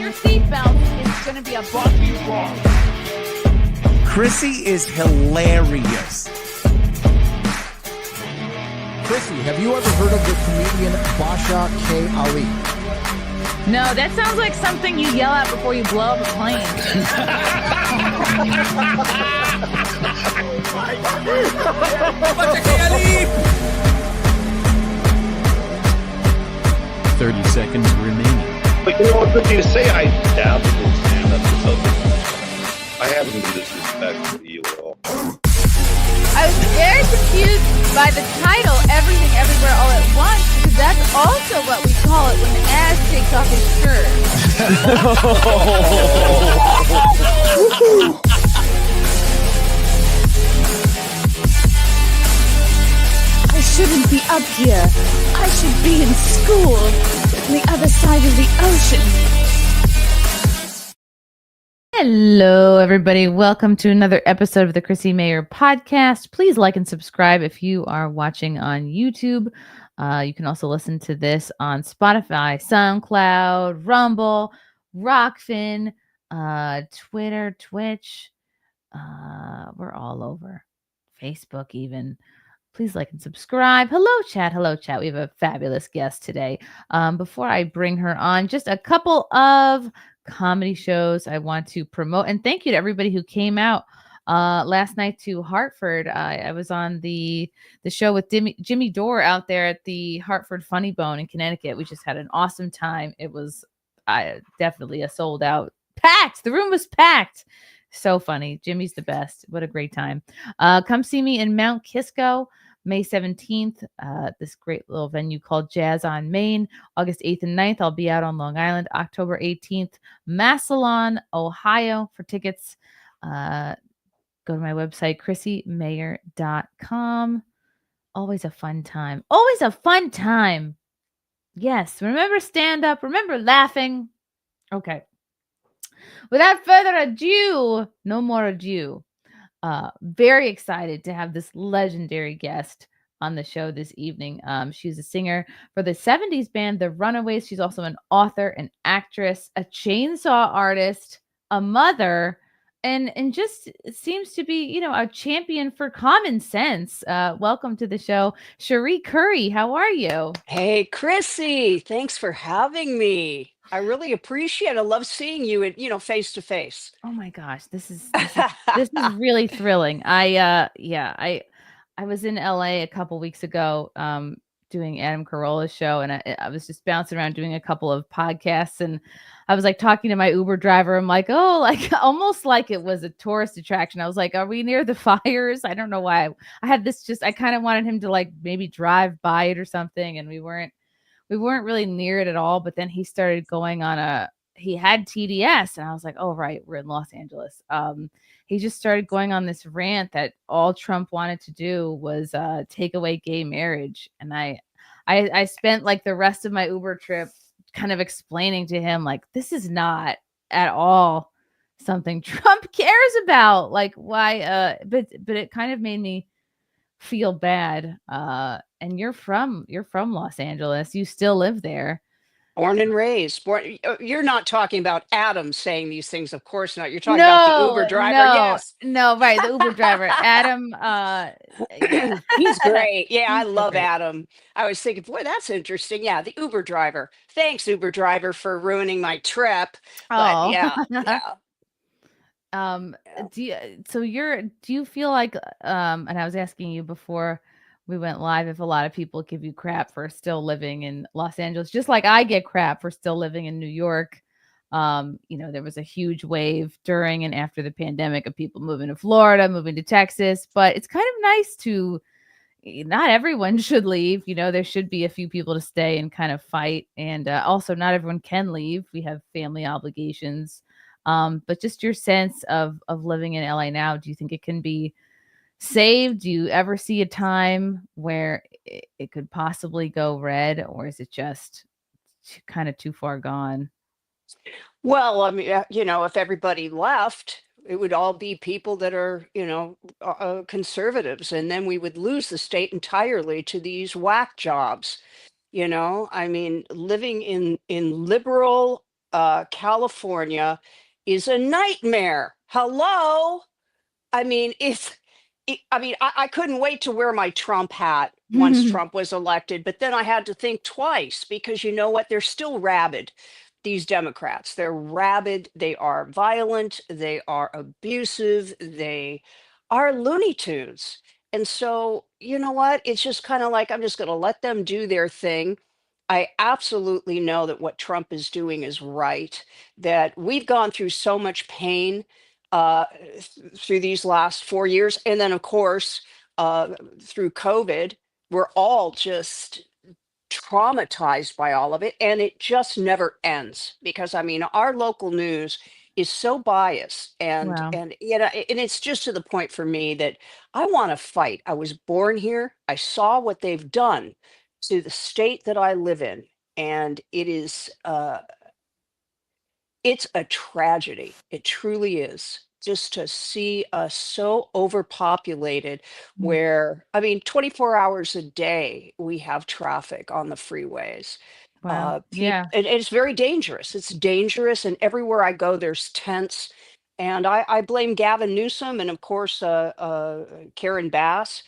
your seatbelt. It's going to be a bumpy ride. Chrissie is hilarious. Chrissie, have you ever heard of the comedian Basha K. Ali? No, that sounds like something you yell out before you blow up a plane. 30 seconds remaining. But you know what good thing to say? I dabbled in stand-up for something. I haven't been disrespectful to you at all. I was very confused by the title, Everything Everywhere All at Once, because that's also what we call it when Ash takes off his shirt. I shouldn't be up here. I should be in school on the other side of the ocean. Hello, everybody. Welcome to another episode of the Chrissie Mayr podcast. Please like and subscribe if you are watching on YouTube. You can also listen to this on Spotify, SoundCloud, Rumble, Rockfin, Twitter, Twitch. We're all over. Facebook even. Please like and subscribe. Hello, chat. Hello, chat. We have a fabulous guest today. Before I bring her on, just a couple of comedy shows I want to promote. And thank you to everybody who came out last night to Hartford. I was on the show with Jimmy Dore out there at the Hartford Funny Bone in Connecticut. We just had an awesome time. It was definitely a sold out, packed. The room was packed. So funny. Jimmy's the best. What a great time. Come see me in Mount Kisco, May 17th. This great little venue called Jazz on Main. August 8th and 9th, I'll be out on Long Island. October 18th, Massillon, Ohio. For tickets, go to my website, chrissiemayr.com. Always a fun time. Always a fun time. Yes. Remember stand-up. Remember laughing. Okay. Without further ado, no more ado. Very excited to have this legendary guest on the show this evening. She's a singer for the 70s band, the Runaways. She's also an author, an actress, a chainsaw artist, a mother, and just seems to be, a champion for common sense. Welcome to the show, Cherie Currie. How are you? Hey, Chrissie, thanks for having me. I really appreciate it. I love seeing you at, face to face. Oh my gosh, this is really thrilling. I was in LA a couple weeks ago doing Adam Carolla's show, and I was just bouncing around doing a couple of podcasts, and I was like talking to my Uber driver. I'm like, oh, like almost like it was a tourist attraction. I was like, are we near the fires? I don't know why. I had this I kind of wanted him to like maybe drive by it or something, and we weren't really near it at all. But then he started going on he had TDS, and I was like, oh, right, we're in Los Angeles. He just started going on this rant that all Trump wanted to do was take away gay marriage. And I spent like the rest of my Uber trip kind of explaining to him, like, this is not at all something Trump cares about. Like, why? But it kind of made me feel bad. And you're from Los Angeles. You still live there. Born and raised. You're not talking about Adam saying these things, of course not. You're talking about the Uber driver. Yes. No, right. The Uber driver. Adam. He's great. Yeah, I love Adam. I was thinking, boy, that's interesting. Yeah, the Uber driver. Thanks, Uber driver, for ruining my trip. But yeah. Do you feel like and I was asking you before we went live if a lot of people give you crap for still living in Los Angeles, just like I get crap for still living in New York. There was a huge wave during and after the pandemic of people moving to Florida, moving to Texas, but it's kind of nice to, not everyone should leave. There should be a few people to stay and kind of fight. And also not everyone can leave. We have family obligations. But just your sense of living in LA now, do you think it can be saved? Do you ever see a time where it could possibly go red, or is it just kind of too far gone? Well, I mean, if everybody left, it would all be people that are, conservatives, and then we would lose the state entirely to these whack jobs. I mean, living in liberal California is a nightmare. Hello. I mean, I couldn't wait to wear my Trump hat once Trump was elected, but then I had to think twice because you know what? They're still rabid, these Democrats. They're rabid. They are violent. They are abusive. They are Looney Tunes. And so, you know what? It's just kind of like I'm just going to let them do their thing. I absolutely know that what Trump is doing is right, that we've gone through so much pain through these last 4 years. And then, of course, through COVID, we're all just traumatized by all of it. And it just never ends because, I mean, our local news is so biased Wow. and you know and it's just to the point for me that I want to fight. I was born here. I saw what they've done to the state that I live in, and it's a tragedy. It truly is. Just to see us so overpopulated, Mm. where, I mean, 24 hours a day, we have traffic on the freeways. Wow. People, Yeah. and it's very dangerous. It's dangerous. And everywhere I go, there's tents. And I blame Gavin Newsom and, of course, Karen Bass.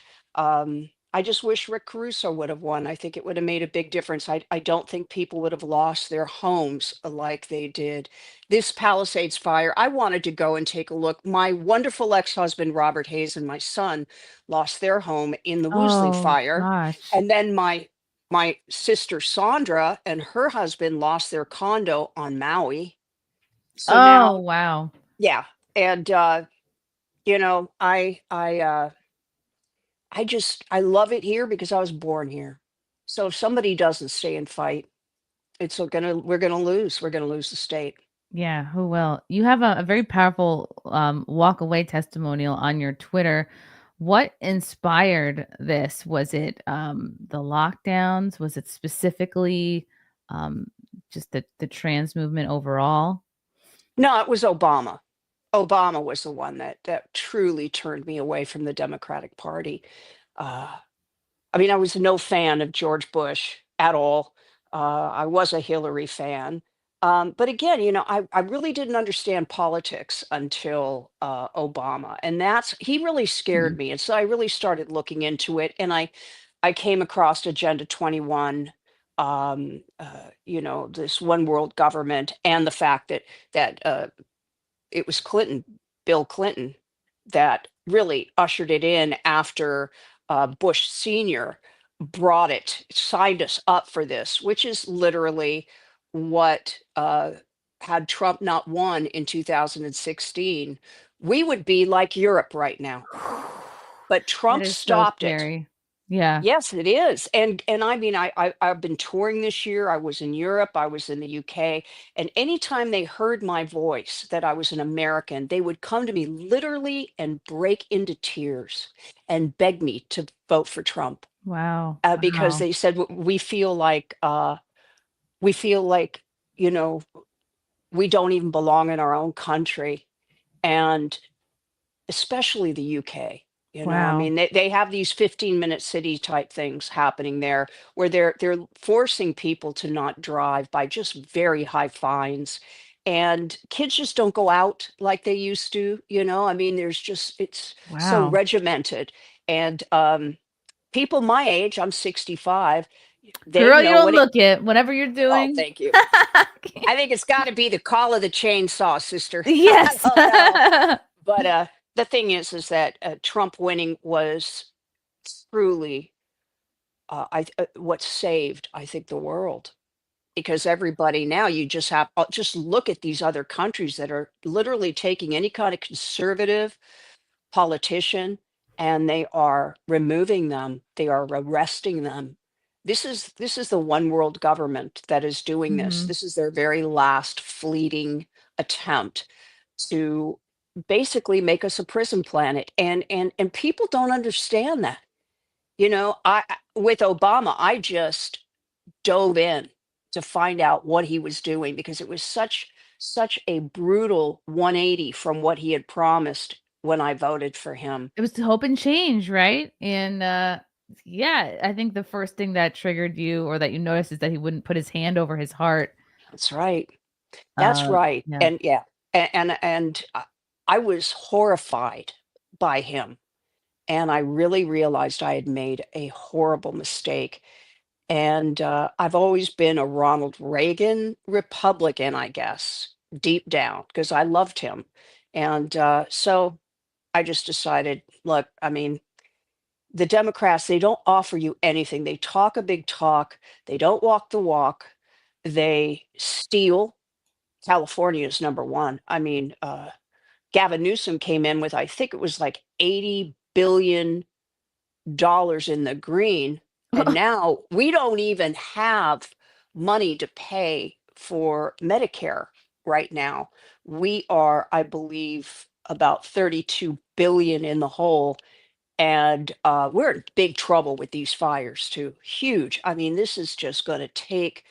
I just wish Rick Caruso would have won. I think it would have made a big difference. I don't think people would have lost their homes like they did. This Palisades fire, I wanted to go and take a look. My wonderful ex-husband, Robert Hayes, and my son lost their home in the Woolsey Oh fire. gosh. And then my sister Sandra and her husband lost their condo on Maui. So Oh now, wow. yeah. And you know, I love it here because I was born here. So if somebody doesn't stay and fight, we're gonna lose. We're gonna lose the state. Yeah, who will? You have a very powerful walk away testimonial on your Twitter. What inspired this? Was it the lockdowns? Was it specifically um, just the trans movement overall? No, it was Obama. Obama was the one that truly turned me away from the Democratic Party. Uh, I mean, I was no fan of George Bush at all. I was a Hillary fan. But again, you know, I really didn't understand politics until Obama. And he really scared Mm. me. And so I really started looking into it. And I came across Agenda 21, you know, this one world government, and the fact that it was Bill Clinton, that really ushered it in after Bush Sr. signed us up for this, which is literally what had Trump not won in 2016, we would be like Europe right now. But That Trump is so stopped it. scary. Yeah. Yes, it is. And I mean, I've been touring this year. I was in Europe, I was in the UK, and anytime they heard my voice that I was an American, they would come to me literally and break into tears and beg me to vote for Trump, Wow. because Wow. they said we feel like, you know, we don't even belong in our own country. And especially the UK. You know, I Wow. mean, they have these 15-minute city type things happening there where they're forcing people to not drive by just very high fines. And kids just don't go out like they used to, you know. I mean, it's so Wow. regimented. And people my age, I'm 65, they Girl, you know don't what it look it. Whatever you're oh, doing. thank you. I think it's got to be the call of the chainsaw, sister. I Yes. don't know. But the thing is that Trump winning was truly what saved, I think, the world, because everybody now, you just have just look at these other countries that are literally taking any kind of conservative politician and they are removing them. They are arresting them. This is the one world government that is doing this. Mhm. This is their very last fleeting attempt to basically make us a prison planet, and people don't understand that. You know, with Obama, I just dove in to find out what he was doing because it was such a brutal 180 from what he had promised when I voted for him. It was to hope and change, right? And, yeah, I think the first thing that triggered you or that you noticed is that he wouldn't put his hand over his heart. That's right. That's right. Yeah. And yeah, and I was horrified by him, and I really realized I had made a horrible mistake. And I've always been a Ronald Reagan Republican, I guess, deep down, because I loved him. And so I just decided, look, I mean, the Democrats, they don't offer you anything. They talk a big talk, they don't walk the walk, they steal. California is number one. I mean, Gavin Newsom came in with, I think it was like $80 billion in the green. And now we don't even have money to pay for Medicare right now. We are, I believe, about 32 billion in the hole. And we're in big trouble with these fires too. Huge. I mean, this is just going to take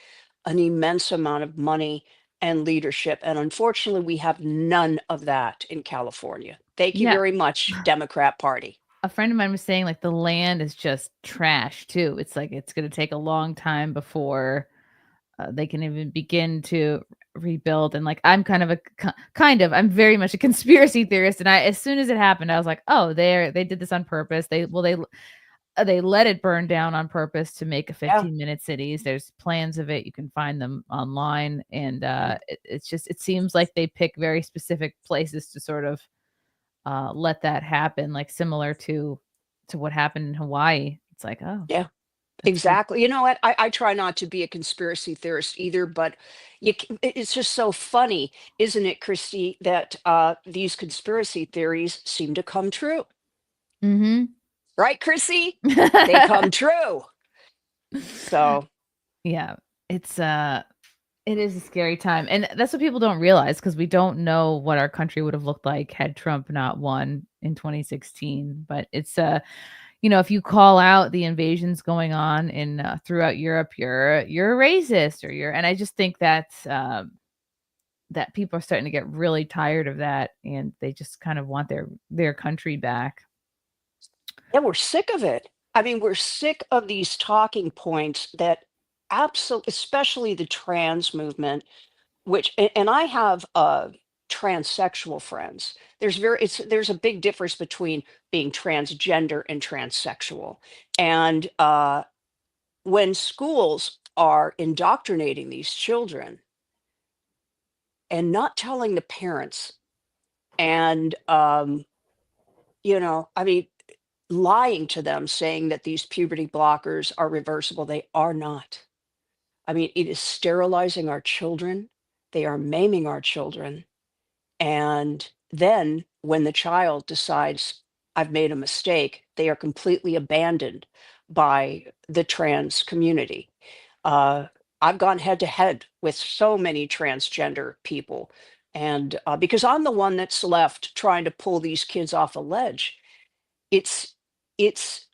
an immense amount of money and leadership. And unfortunately, we have none of that in California. Thank you Yeah. very much, Democrat Party. A friend of mine was saying like the land is just trash too. It's like it's going to take a long time before they can even begin to rebuild. And like I'm I'm very much a conspiracy theorist. And as soon as it happened, I was like, oh, they did this on purpose. They let it burn down on purpose to make a Yeah. 15-minute cities. There's plans of it. You can find them online, and it seems like they pick very specific places to sort of let that happen, like similar to what happened in Hawaii. It's like, oh, Yeah. that's pretty. Exactly. You know what? I try not to be a conspiracy theorist either, but it's just so funny, isn't it, Christy, that these conspiracy theories seem to come true. Mm-hmm. Right, Chrissy? They come true. So, Yeah, it's it is a scary time, and that's what people don't realize because we don't know what our country would have looked like had Trump not won in 2016. But it's if you call out the invasions going on in throughout Europe, you're a racist, and I just think that people are starting to get really tired of that, and they just kind of want their country back. yeah, we're sick of it. I mean, we're sick of these talking points that absolutely, especially the trans movement, and I have transsexual friends. There's a big difference between being transgender and transsexual. And when schools are indoctrinating these children and not telling the parents, and I mean, lying to them, saying that these puberty blockers are reversible, they are not. I mean, it is sterilizing our children. They are maiming our children. And then when the child decides, I've made a mistake, they are completely abandoned by the trans community. Uh, I've gone head to head with so many transgender people. And because I'm the one that's left trying to pull these kids off a ledge, it's, it's,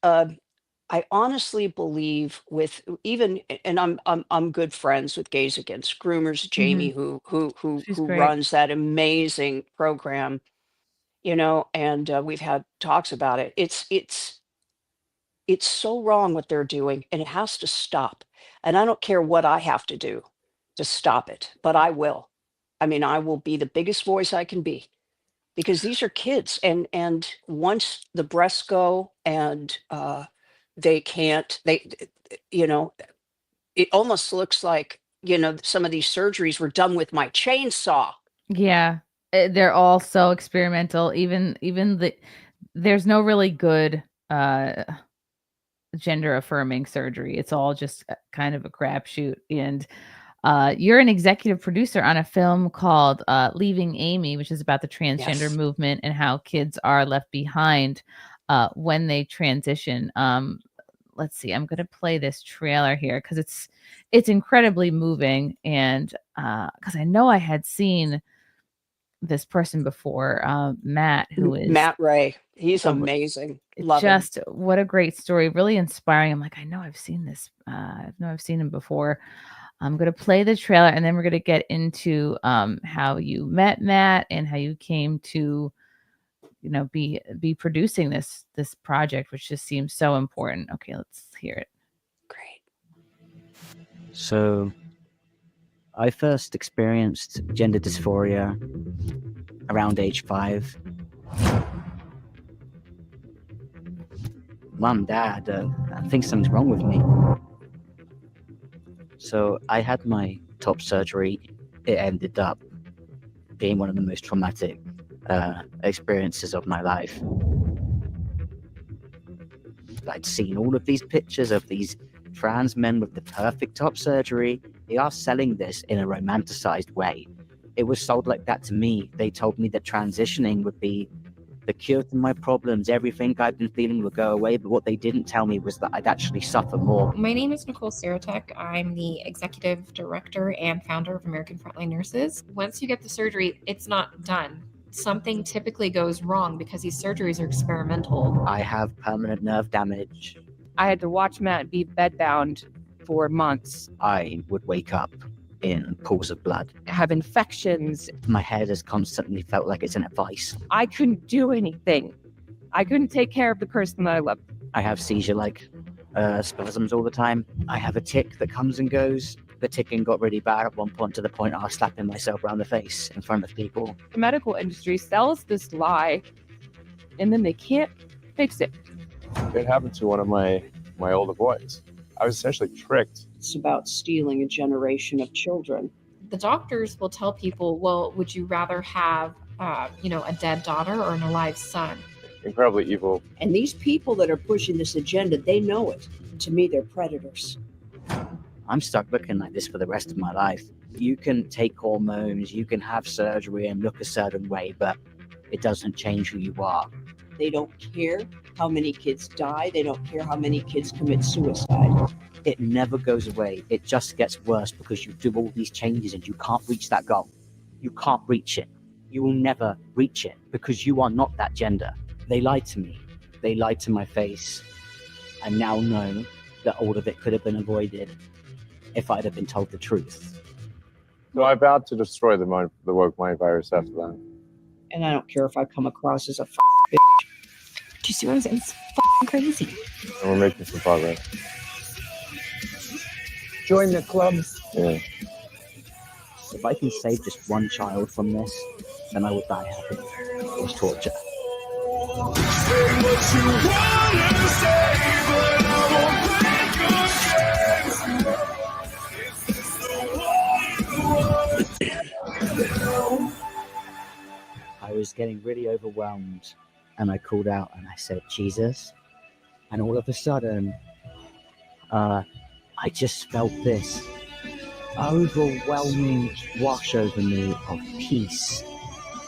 I honestly believe with even, and I'm good friends with Gays Against Groomers, Hmm. Jamie, She's who great. runs that amazing program, and we've had talks about it. It's so wrong what they're doing, and it has to stop. And I don't care what I have to do to stop it, but I will. I mean, I will be the biggest voice I can be because these are kids, and once the breasts go and they can't, you know, it almost looks like, some of these surgeries were done with my chainsaw. Yeah, they're all so experimental. There's no really good gender affirming surgery. It's all just kind of a crapshoot. And you're an executive producer on a film called Leaving Amy, which is about the transgender Yes. movement and how kids are left behind when they transition. Let's see. I'm going to play this trailer here because it's incredibly moving, and because I know I had seen this person before, Matt, who is Matt Ray. He's a amazing. Love him. just what a great story, really inspiring. I'm like, I know I've seen this. I know I've seen him before. I'm going to play the trailer, and then we're going to get into how you met Matt and how you came to, be producing this project, which just seems so important. Okay, let's hear it. Great. So I first experienced gender dysphoria around age 5. Mum, Dad, I think something's wrong with me. So I had my top surgery. It ended up being one of the most traumatic experiences of my life. I'd seen all of these pictures of these trans men with the perfect top surgery. They are selling this in a romanticized way. It was sold like that to me. They told me that transitioning would be the cure to my problems. Everything I've been feeling will go away. But what they didn't tell me was that I'd actually suffer more. My name is Nicole Saratek. I'm the executive director and founder of American Frontline Nurses. Once you get the surgery, it's not done. Something typically goes wrong because these surgeries are experimental. I have permanent nerve damage. I had to watch Matt be bedbound for months. I would wake up in pools of blood. Have infections. My head has constantly felt like it's in a vice. I couldn't do anything. I couldn't take care of the person that I loved. I have seizure-like spasms all the time. I have a tic that comes and goes. The ticking got really bad at one point, to the point I was slapping myself around the face in front of people. The medical industry sells this lie, and then they can't fix it. It happened to one of my older boys. I was essentially tricked. It's about stealing a generation of children. The doctors will tell people, well, would you rather have, a dead daughter or an alive son? Incredibly evil. And these people that are pushing this agenda, they know it. To me, they're predators. I'm stuck looking like this for the rest of my life. You can take hormones, you can have surgery and look a certain way, but it doesn't change who you are. They don't care how many kids die. They don't care how many kids commit suicide. It never goes away. It just gets worse because you do all these changes and you can't reach that goal. You can't reach it. You will never reach it because you are not that gender. They lied to me. They lied to my face. I now know that all of it could have been avoided if I'd have been told the truth. So I vowed to destroy the woke mind virus after that. And I don't care if I come across as a bitch. Do you see what I'm saying? It's crazy. And we're making some progress. Join the clubs. Yeah. If I can save just one child from this, then I will die happy. It's torture. I was getting really overwhelmed, and I called out and I said, Jesus. And all of a sudden, I just felt this overwhelming wash over me of peace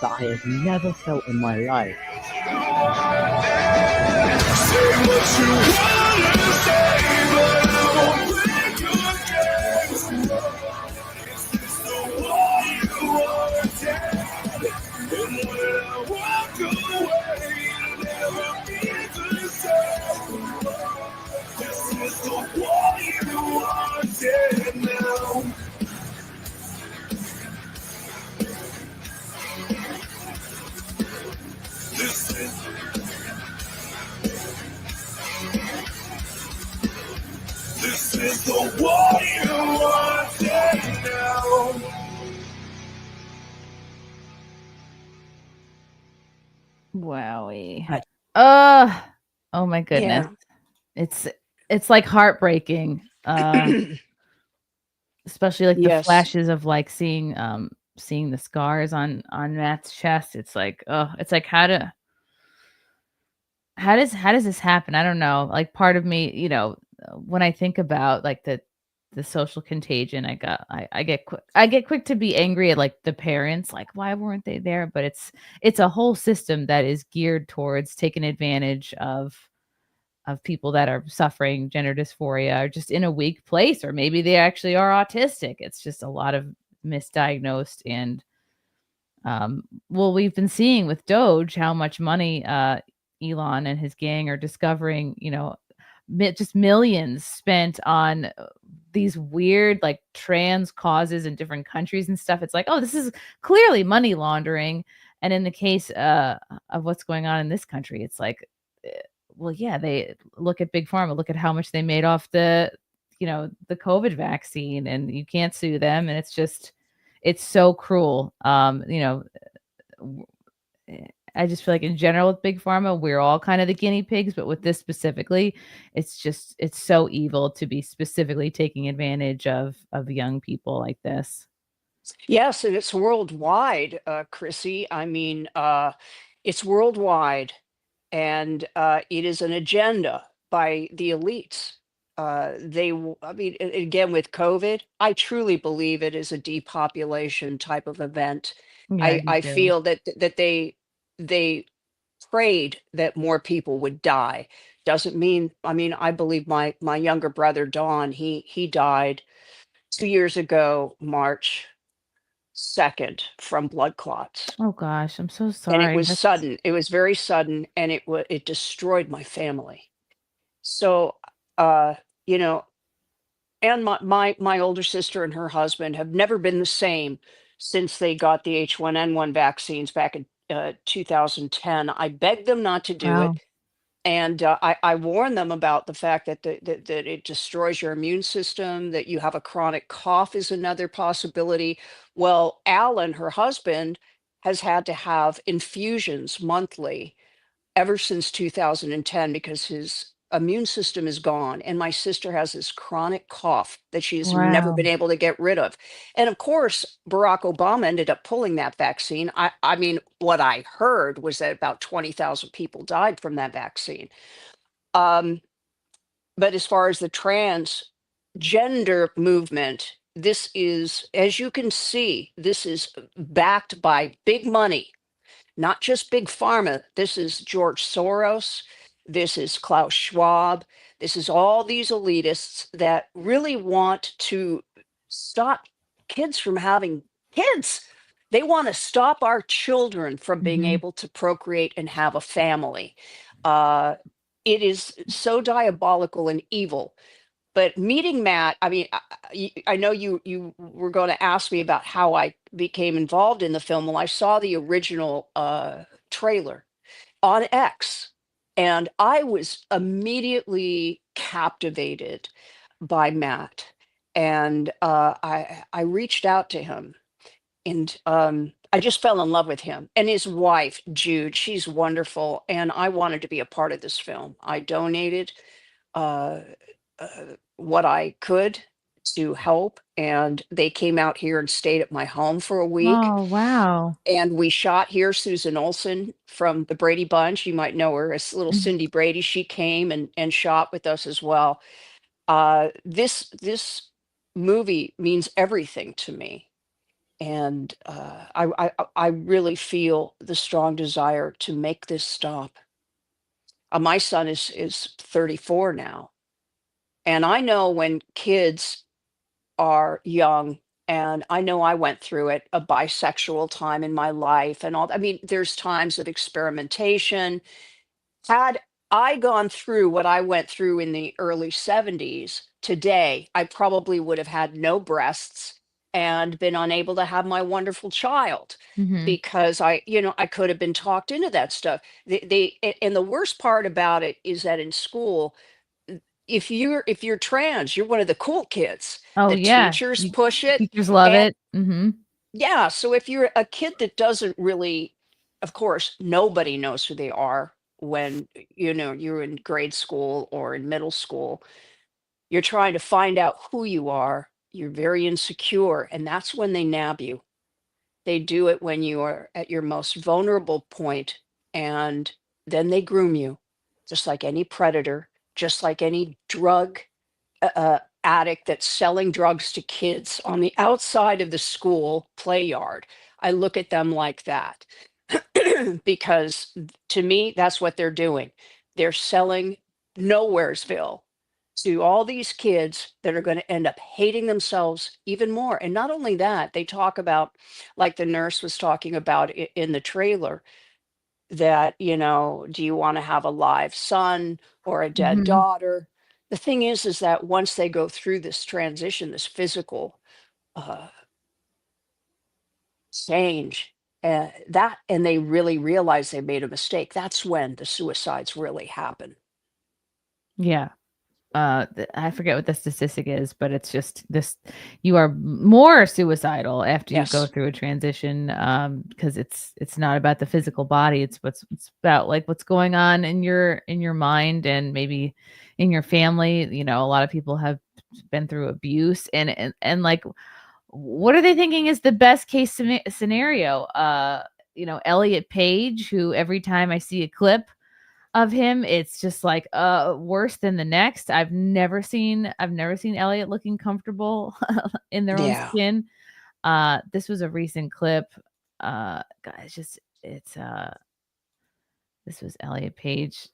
that I have never felt in my life. Say what you wanna say, but I won't play your games. It's the one you wanna take. And when I walk away, I'll never be the same. This is the one you wanted now. This is the one you wanted now. Wowie. Oh my goodness. Yeah. It's like heartbreaking. Especially like the flashes of like seeing the scars on Matt's chest. It's like, how does this happen? I don't know. Like part of me, when I think about like the social contagion, I get quick to be angry at like the parents, like why weren't they there? But it's a whole system that is geared towards taking advantage of people that are suffering gender dysphoria or just in a weak place, or maybe they actually are autistic. It's just a lot of misdiagnosed and we've been seeing with Doge how much money Elon and his gang are discovering, just millions spent on these weird like trans causes in different countries and stuff. It's like, oh, this is clearly money laundering. And in the case of what's going on in this country, it's like, well, yeah, they look at Big Pharma, look at how much they made off the the COVID vaccine, and you can't sue them, and it's so cruel. I just feel like in general with big pharma, we're all kind of the guinea pigs, but with this specifically, it's so evil to be specifically taking advantage of young people like this. Yes, and it's worldwide, Chrissy. I mean, it's worldwide, and it is an agenda by the elites. I mean, again, with COVID, I truly believe it is a depopulation type of event. Yeah, I do I too. feel that they prayed that more people would die. Doesn't mean, I mean, I believe my younger brother Don, he died 2 years ago, March 2nd, from blood clots. Oh gosh, I'm so And it sorry. was sudden. It was very sudden, and it destroyed my family. So, uh, you know, and my older sister and her husband have never been the same since they got the H1N1 vaccines back in 2010. I begged them not to do it, Wow. and I warn them about the fact that it destroys your immune system, that you have a chronic cough is another possibility. Well, Alan, her husband, has had to have infusions monthly ever since 2010 because his immune system is gone. And my sister has this chronic cough that she's never Wow. been able to get rid of. And of course, Barack Obama ended up pulling that vaccine. I mean, what I heard was that about 20,000 people died from that vaccine. Um, but as far as the transgender movement, this is, as you can see, this is backed by big money, not just big pharma. This is George Soros. This is Klaus Schwab. This is all these elitists that really want to stop kids from having kids. They want to stop our children from being Mhm. able to procreate and have a family. Uh, it is so diabolical and evil. But meeting Matt, I mean, I know you were going to ask me about how I became involved in the film. Well, I saw the original trailer on X, and I was immediately captivated by Matt. And I reached out to him, and I just fell in love with him and his wife, Jude. She's wonderful, and I wanted to be a part of this film. I donated uh, what I could to help, and they came out here and stayed at my home for a week. Oh, wow. And we shot here. Susan Olsen from the Brady Bunch, you might know her as little Mhm. Cindy Brady. She came and shot with us as well. This movie means everything to me, and I really feel the strong desire to make this stop. My son is 34 now, and I know when kids are young, and I know I went through it, a bisexual time in my life and all. I mean, there's times of experimentation. Had I gone through what I went through in the early 70s, today, I probably would have had no breasts and been unable to have my wonderful child Mhm. because I could have been talked into that stuff. And the worst part about it is that in school, if you're trans, you're one of the cool kids. Oh, The yeah. teachers push it. Teachers love And it. Mhm. yeah, so if you're a kid that doesn't really, of course, nobody knows who they are when you're in grade school or in middle school. You're trying to find out who you are. You're very insecure, and that's when they nab you. They do it when you are at your most vulnerable point, and then they groom you, just like any predator, just like any drug addict that's selling drugs to kids on the outside of the school play yard. I look at them like that because to me, that's what they're doing. They're selling Nowheresville to all these kids that are going to end up hating themselves even more. And not only that, they talk about, like the nurse was talking about in the trailer, that, do you want to have a live son or a dead Mhm. daughter? The thing is that once they go through this transition, this physical uh, change, and they really realize they made a mistake, that's when the suicides really happen. Yeah. I forget what the statistic is, but it's just this: you are more suicidal after you go Yes. through a transition, because it's not about the physical body; it's about like what's going on in your mind and maybe in your family. You know, a lot of people have been through abuse, and like, what are they thinking is the best case scenario? You know, Elliot Page, who every time I see a clip of him, it's just like worse than the next. I've never seen Elliot looking comfortable in their own Yeah. skin. This was a recent clip. God, it's this was Elliot Page.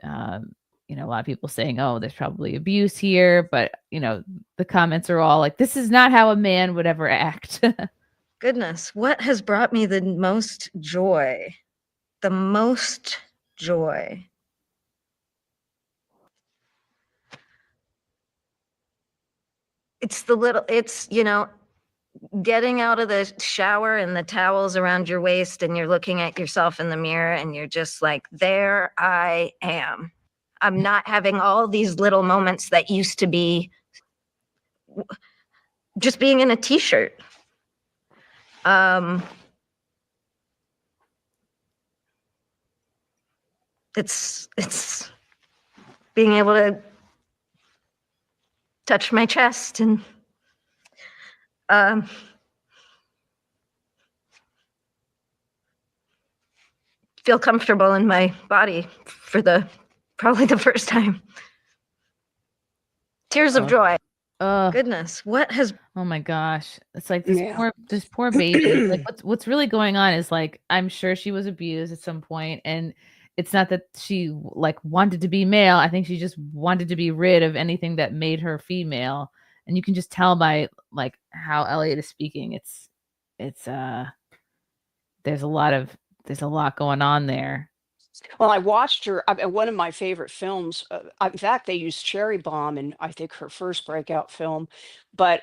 You know, a lot of people saying, "Oh, there's probably abuse here," but you know, the comments are all like, "This is not how a man would ever act." Goodness, what has brought me the most joy? The most joy. It's, getting out of the shower and the towels around your waist and you're looking at yourself in the mirror and you're just like, there I am. I'm not having all these little moments that used to be just being in a t-shirt. It's being able to touch my chest and feel comfortable in my body for probably the first time. Tears of joy. Goodness, what has? Oh my gosh, it's like this Yeah. poor baby. Like what's really going on is like I'm sure she was abused at some point, and it's not that she like wanted to be male. I think she just wanted to be rid of anything that made her female, and you can just tell by like how Elliot is speaking. It's there's a lot going on there. Well, I watched her. One of my favorite films. In fact, they used Cherry Bomb in I think her first breakout film, but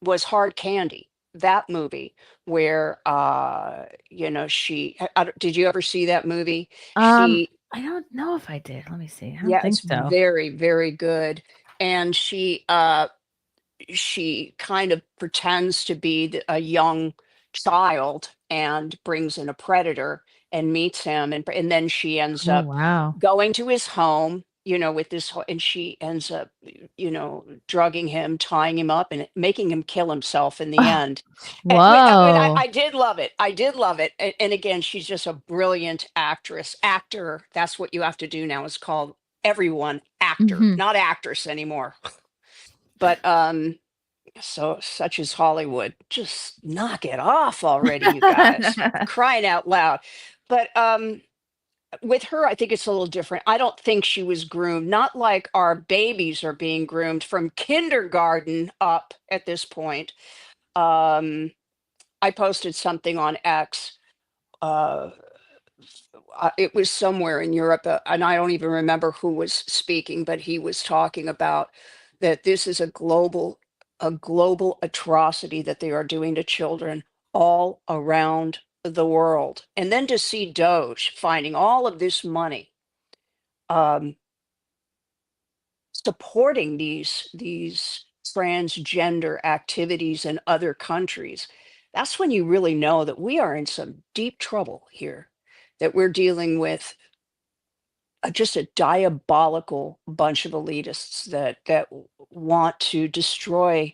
was Hard Candy. That movie where did you ever see that movie? She I don't know if I did. Let me see. I don't Yeah, think it's so. very, very good. And she kind of pretends to be a young child and brings in a predator and meets him, and then she ends Oh up wow. going to his home, with and she ends up, drugging him, tying him up, and making him kill himself in the end. Whoa. I did love it. I did love it. And again, she's just a brilliant actor. That's what you have to do now, is call everyone actor, Mhm. not actress anymore. But so such is Hollywood. Just knock it off already, you guys. Crying out loud. But with her, I think it's a little different. I don't think she was groomed, not like our babies are being groomed from kindergarten up at this point. I posted something on X. It was somewhere in Europe, and I don't even remember who was speaking, but he was talking about that this is a global atrocity that they are doing to children all around the world. And then to see Doge finding all of this money, um, supporting these transgender activities in other countries, that's when you really know that we are in some deep trouble here, that we're dealing with just a diabolical bunch of elitists that want to destroy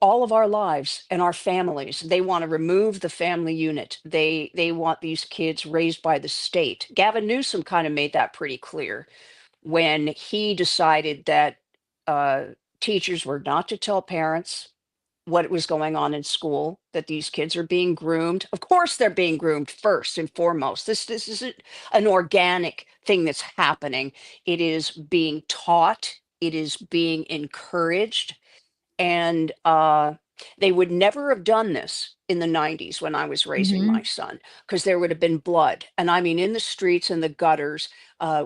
all of our lives and our families. They want to remove the family unit. They want these kids raised by the state. Gavin Newsom kind of made that pretty clear when he decided that uh, teachers were not to tell parents what was going on in school, that these kids are being groomed. Of course, they're being groomed first and foremost. This isn't an organic thing that's happening. It is being taught, it is being encouraged. And they would never have done this in the 90s when I was raising my Mhm. son, because there would have been blood. And I mean, in the streets and the gutters,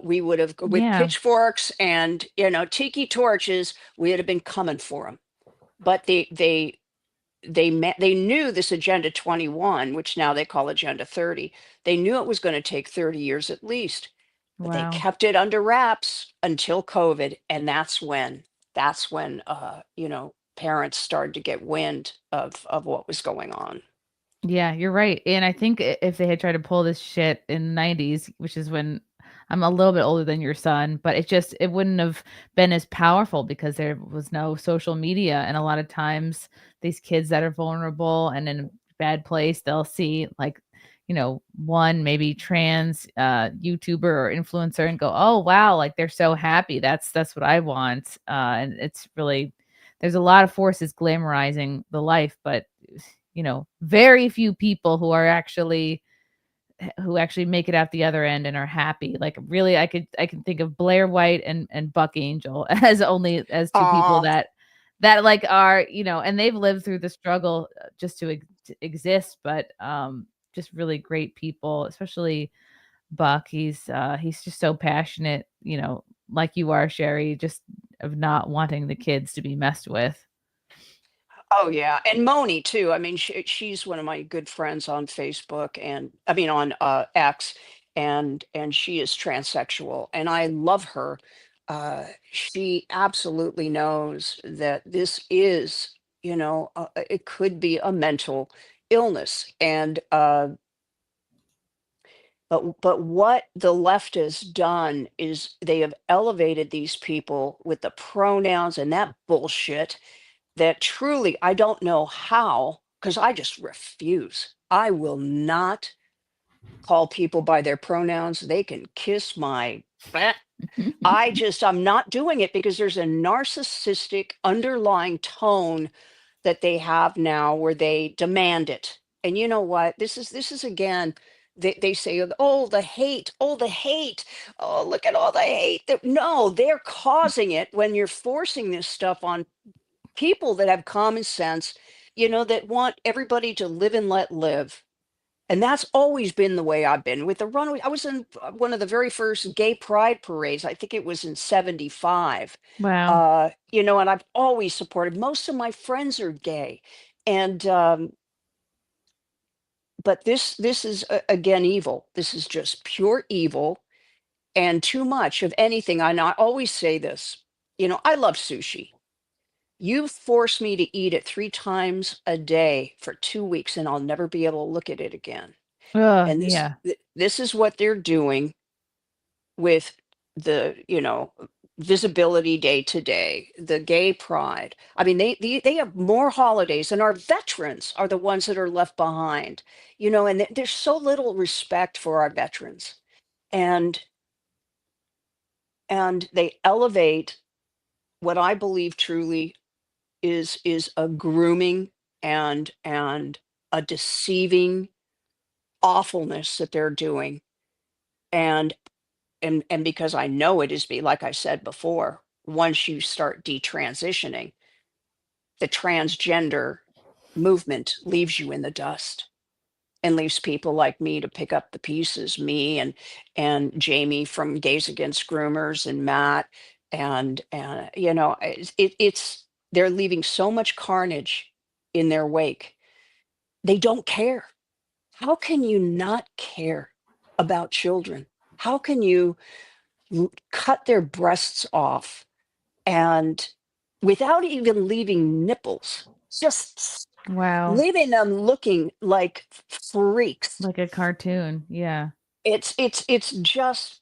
we would have, with Yeah. pitchforks and, tiki torches, we would have been coming for them. But they knew this Agenda 21, which now they call Agenda 30. They knew it was going to take 30 years at least. But they Wow. kept it under wraps until COVID, and that's when parents started to get wind of what was going on. Yeah, you're right. And I think if they had tried to pull this shit in the 90s, which is when I'm a little bit older than your son, but it wouldn't have been as powerful because there was no social media. And a lot of times these kids that are vulnerable and in a bad place, they'll see like, one maybe trans YouTuber or influencer and go, oh wow, like they're so happy. That's what I want. And it's really, there's a lot of forces glamorizing the life, but very few people who actually make it out the other end and are happy. Like really, I can think of Blair White and Buck Angel as two people Uh, that like are, and they've lived through the struggle just to exist, but just really great people, especially Buck. He's just so passionate, like you are, Cherie, just of not wanting the kids to be messed with. oh yeah, and Moni too. I mean, she's one of my good friends on Facebook, and I mean on X, and she is transsexual, and I love her. She absolutely knows that this is, it could be a mental illness, and but what the left has done is they have elevated these people with the pronouns and that bullshit that truly I don't know how, because I just refuse. I will not call people by their pronouns. They can kiss my butt. I'm not doing it because there's a narcissistic underlying tone that they have now where they demand it. And you know what? This is again, they say, oh, the hate. Oh, look at all the hate. No, they're causing it when you're forcing this stuff on people that have common sense, that want everybody to live and let live. And that's always been the way I've been with the Runaways. I was in one of the very first gay pride parades. I think it was in 75. Wow. And I've always supported. Most of my friends are gay. And but this is again evil. This is just pure evil and too much of anything. I always say this. I love sushi. You force me to eat it 3 times a day for 2 weeks, and I'll never be able to look at it again. And Yeah. this is what they're doing with the, visibility day to day, the gay pride. I mean, they have more holidays, and our veterans are the ones that are left behind, and there's so little respect for our veterans. And they elevate what I believe truly is a grooming and a deceiving awfulness that they're doing. And because I know it is, like I said before, once you start detransitioning, the transgender movement leaves you in the dust and leaves people like me to pick up the pieces, me and Jamie from Gays Against Groomers, and Matt, and it's they're leaving so much carnage in their wake. They don't care. How can you not care about children? How can you cut their breasts off and without even leaving nipples, just Wow. leaving them looking like freaks? Like a cartoon. Yeah. It's just,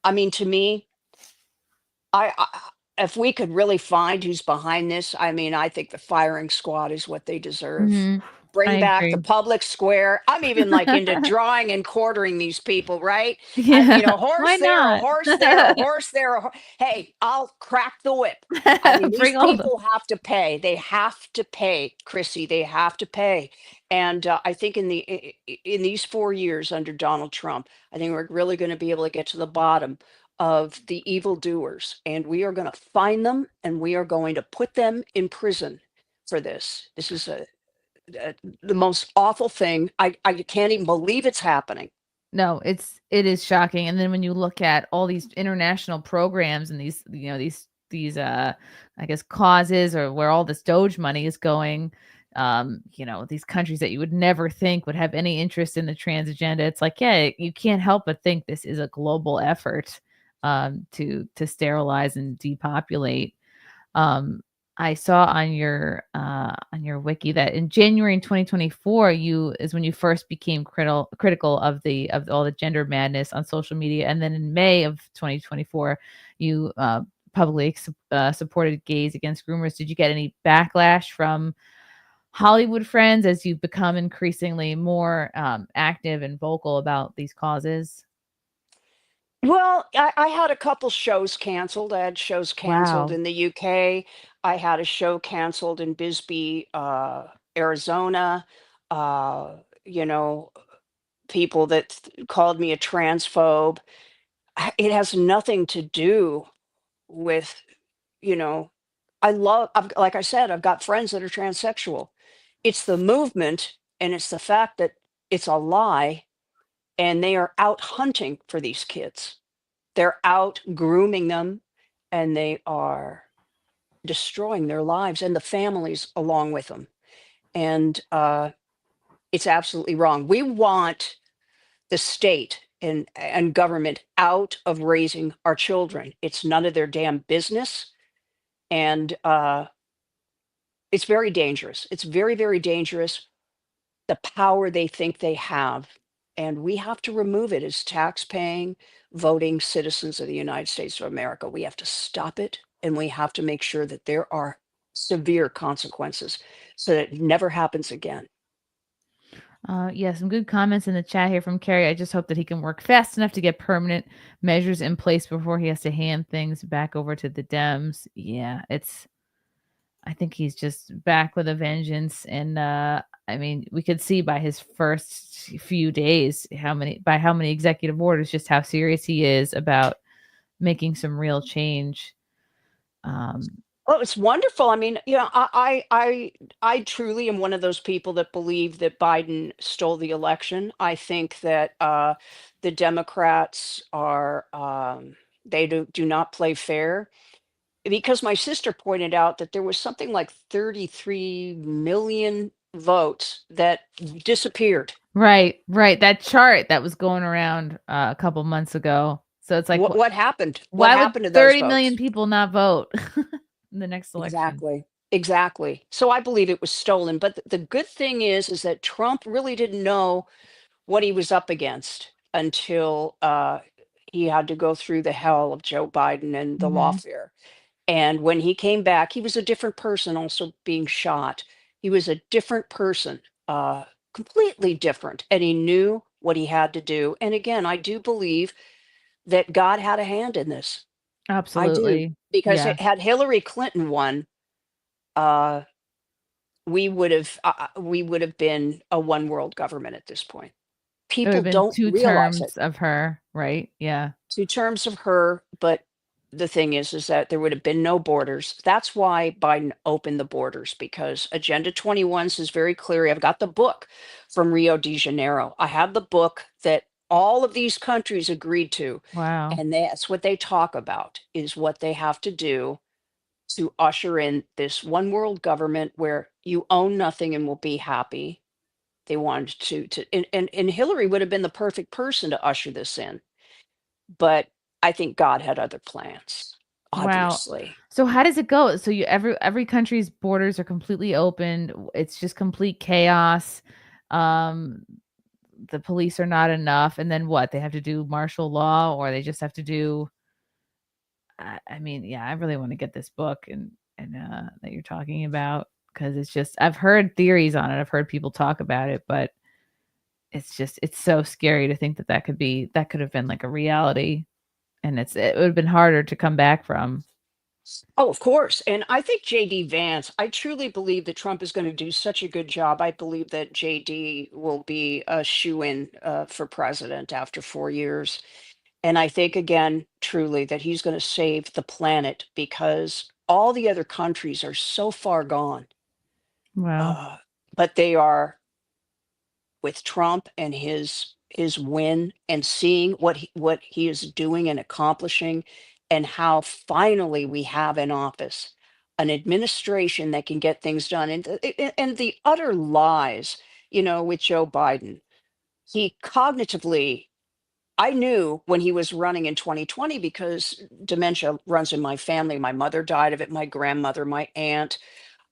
I mean, to me, I if we could really find who's behind this, I mean, I think the firing squad is what they deserve. I Bring back the agree. public square. I'm even like into drawing and quartering these people, right? Yeah. Why Horse there, a not? horse there, a horse there. Hey, I'll crack the whip. I mean, these Bring all the people have to pay. They have to pay, Chrissy. They have to pay. And I think in these 4 years under Donald Trump, I think we're really going to be able to get to the bottom of the evildoers, and we are going to find them, and we are going to put them in prison for this. This is the most awful thing. I can't even believe it's happening. No, it is shocking. And then when you look at all these international programs and these, these I guess causes or where all this Doge money is going, these countries that you would never think would have any interest in the trans agenda. It's like, yeah, you can't help but think this is a global effort to sterilize and depopulate. Um, I saw on your wiki that in January 2024, is when you first became critical of all the gender madness on social media, and then in May of 2024, you publicly supported gays against groomers. Did you get any backlash from Hollywood friends as you've become increasingly more active and vocal about these causes? Well, I had a couple shows canceled. I had shows canceled Wow. in the UK. I had a show canceled in Bisbee, Arizona. Uh, you know, people that called me a transphobe. It has nothing to do with, you know, like I said, I've got friends that are transsexual. It's the movement and it's the fact that it's a lie and they are out hunting for these kids. They're out grooming them and they are destroying their lives and the families along with them. And it's absolutely wrong. We want the state and government out of raising our children. It's none of their damn business. And it's very dangerous. It's very, very dangerous. The power they think they have. And we have to remove it as tax-paying, voting citizens of the United States of America. We have to stop it, and we have to make sure that there are severe consequences so that it never happens again. Yeah, some good comments in the chat here from Carrie. I just hope that he can work fast enough to get permanent measures in place before he has to hand things back over to the Dems. Yeah, I think he's just back with a vengeance. And I mean, we could see by his first few days how many executive orders, just how serious he is about making some real change. Oh, it's wonderful. I mean, I truly am one of those people that believe that Biden stole the election. I think that the Democrats are they do not play fair, because my sister pointed out that there was something like 33 million votes that disappeared. Right. That chart that was going around a couple months ago. So it's like, What happened? What why would happened to those 30 million votes? people not vote in the next election? Exactly. So I believe it was stolen. But the good thing is that Trump really didn't know what he was up against until he had to go through the hell of Joe Biden and the Mhm. lawfare. And when he came back, he was a different person, also being shot. He was a different person, completely different. And he knew what he had to do. And again, I do believe that God had a hand in this. I do. Absolutely. Because Yeah. had Hillary Clinton won, uh, we would have been a one world government at this point. It would People have been don't 2 realize it. terms of her, right? Yeah. 2 terms of her, but the thing is that there would have been no borders. That's why Biden opened the borders, because Agenda 21 says very clearly. I've got the book from Rio de Janeiro. I have the book that all of these countries agreed to, Wow. and that's what they talk about, is what they have to do to usher in this one world government where you own nothing and will be happy. They wanted and Hillary would have been the perfect person to usher this in. But I think God had other plans, Wow. obviously. So how does it go? So every country's borders are completely open. It's just complete chaos. Um, the police are not enough. And then what? They have to do martial law, or they just have to do I mean, yeah, I really want to get this book and that you're talking about, because it's just I've heard theories on it. I've heard people talk about it, but it's so scary to think that could have been like a reality, and it would have been harder to come back from. Oh, of course. And I think JD Vance, I truly believe that Trump is going to do such a good job. I believe that JD will be a shoe-in for president after 4 years. And I think, again, truly, that he's going to save the planet, because all the other countries are so far gone. Wow. But they are, with Trump and his win, and seeing what he is doing and accomplishing, and how finally we have in office an administration that can get things done. And the utter lies, with Joe Biden, he cognitively, I knew when he was running in 2020 because dementia runs in my family. My mother died of it, my grandmother, my aunt.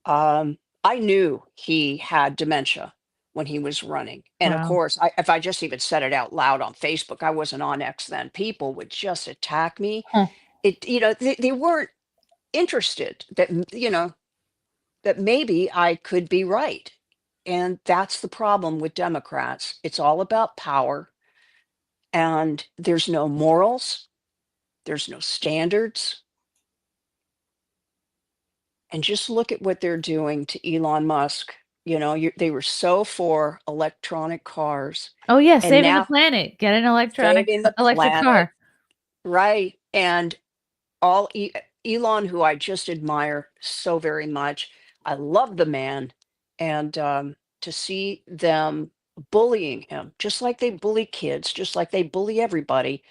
I knew he had dementia when he was running. And of Wow. course, if I just even said it out loud on Facebook, I wasn't on X then, people would just attack me. Huh. They weren't interested that maybe I could be right. And that's the problem with Democrats. It's all about power, and there's no morals, there's no standards. And just look at what they're doing to Elon Musk. They were so for electronic cars, Oh yeah, and saving the now planet. Get an saving the electric planet, car. right? And all Elon, who I just admire so very much. I love the man, and to see them bullying him, just like they bully kids, just like they bully everybody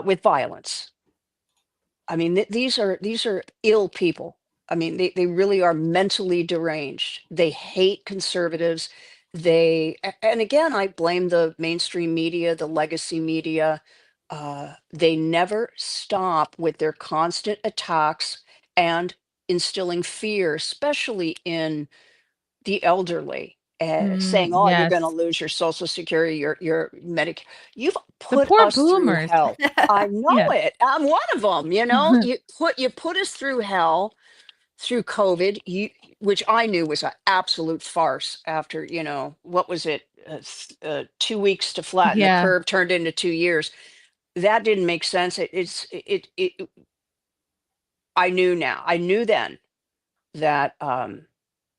with violence. I mean, these are ill people. I mean, they really are mentally deranged. They hate conservatives. And again, I blame the mainstream media, the legacy media. They never stop with their constant attacks and instilling fear, especially in the elderly, saying, "Oh, you're going to Yes. lose your Social Security, your Medicare." You've The put poor us through boomers. hell. I know Yeah. it. I'm one of them. You put us through hell through COVID, which I knew was an absolute farce. After what was it, 2 weeks to flatten the Yeah. curve turned into 2 years. That didn't make sense. I knew now. I knew then that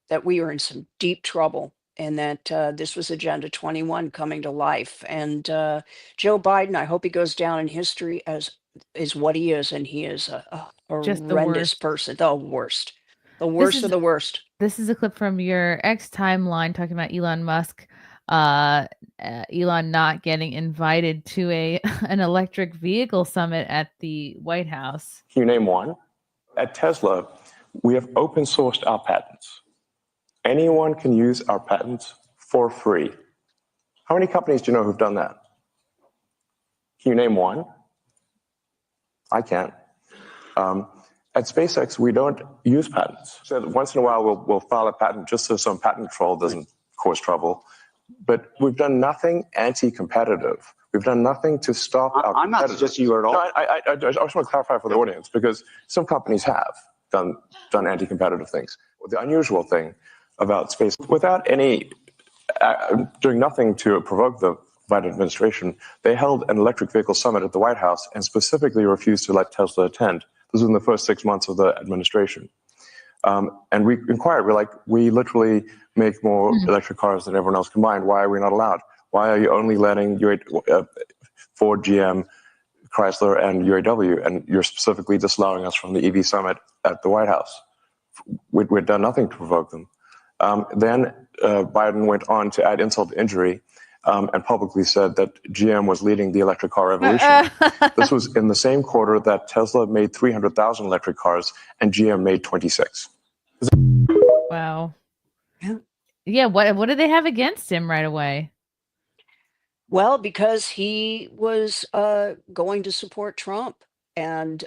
that we were in some deep trouble, and that this was Agenda 21 coming to life. And Joe Biden, I hope he goes down in history as is what he is, and he is a Just the horrendous worst. person, the worst, the This worst of is the worst. this is a clip from your X timeline talking about Elon Musk. Elon not getting invited to an electric vehicle summit at the White House. Can you name one? At Tesla, we have open sourced our patents. Anyone can use our patents for free. How many companies do you know who've done that? Can you name one? I can't. At SpaceX, we don't use patents. So once in a while, we'll file a patent just so some patent troll doesn't cause trouble. But we've done nothing anti-competitive. We've done nothing to stop our I'm not competitors. suggesting you are at all. No, I just want to clarify for the audience, because some companies have done anti-competitive things. The unusual thing about space, without any doing nothing to provoke the Biden administration, they held an electric vehicle summit at the White House and specifically refused to let Tesla attend. This was in the first 6 months of the administration. And we inquired, we're like, we literally make more electric cars than everyone else combined. Why are we not allowed? Why are you only letting Ford, GM, Chrysler, and UAW, and you're specifically disallowing us from the EV summit at the White House? We'd done nothing to provoke them. Then Biden went on to add insult to injury and publicly said that GM was leading the electric car revolution. This was in the same quarter that Tesla made 300,000 electric cars and GM made 26. Wow. Yeah. What did they have against him right away? Well, because he was going to support Trump, and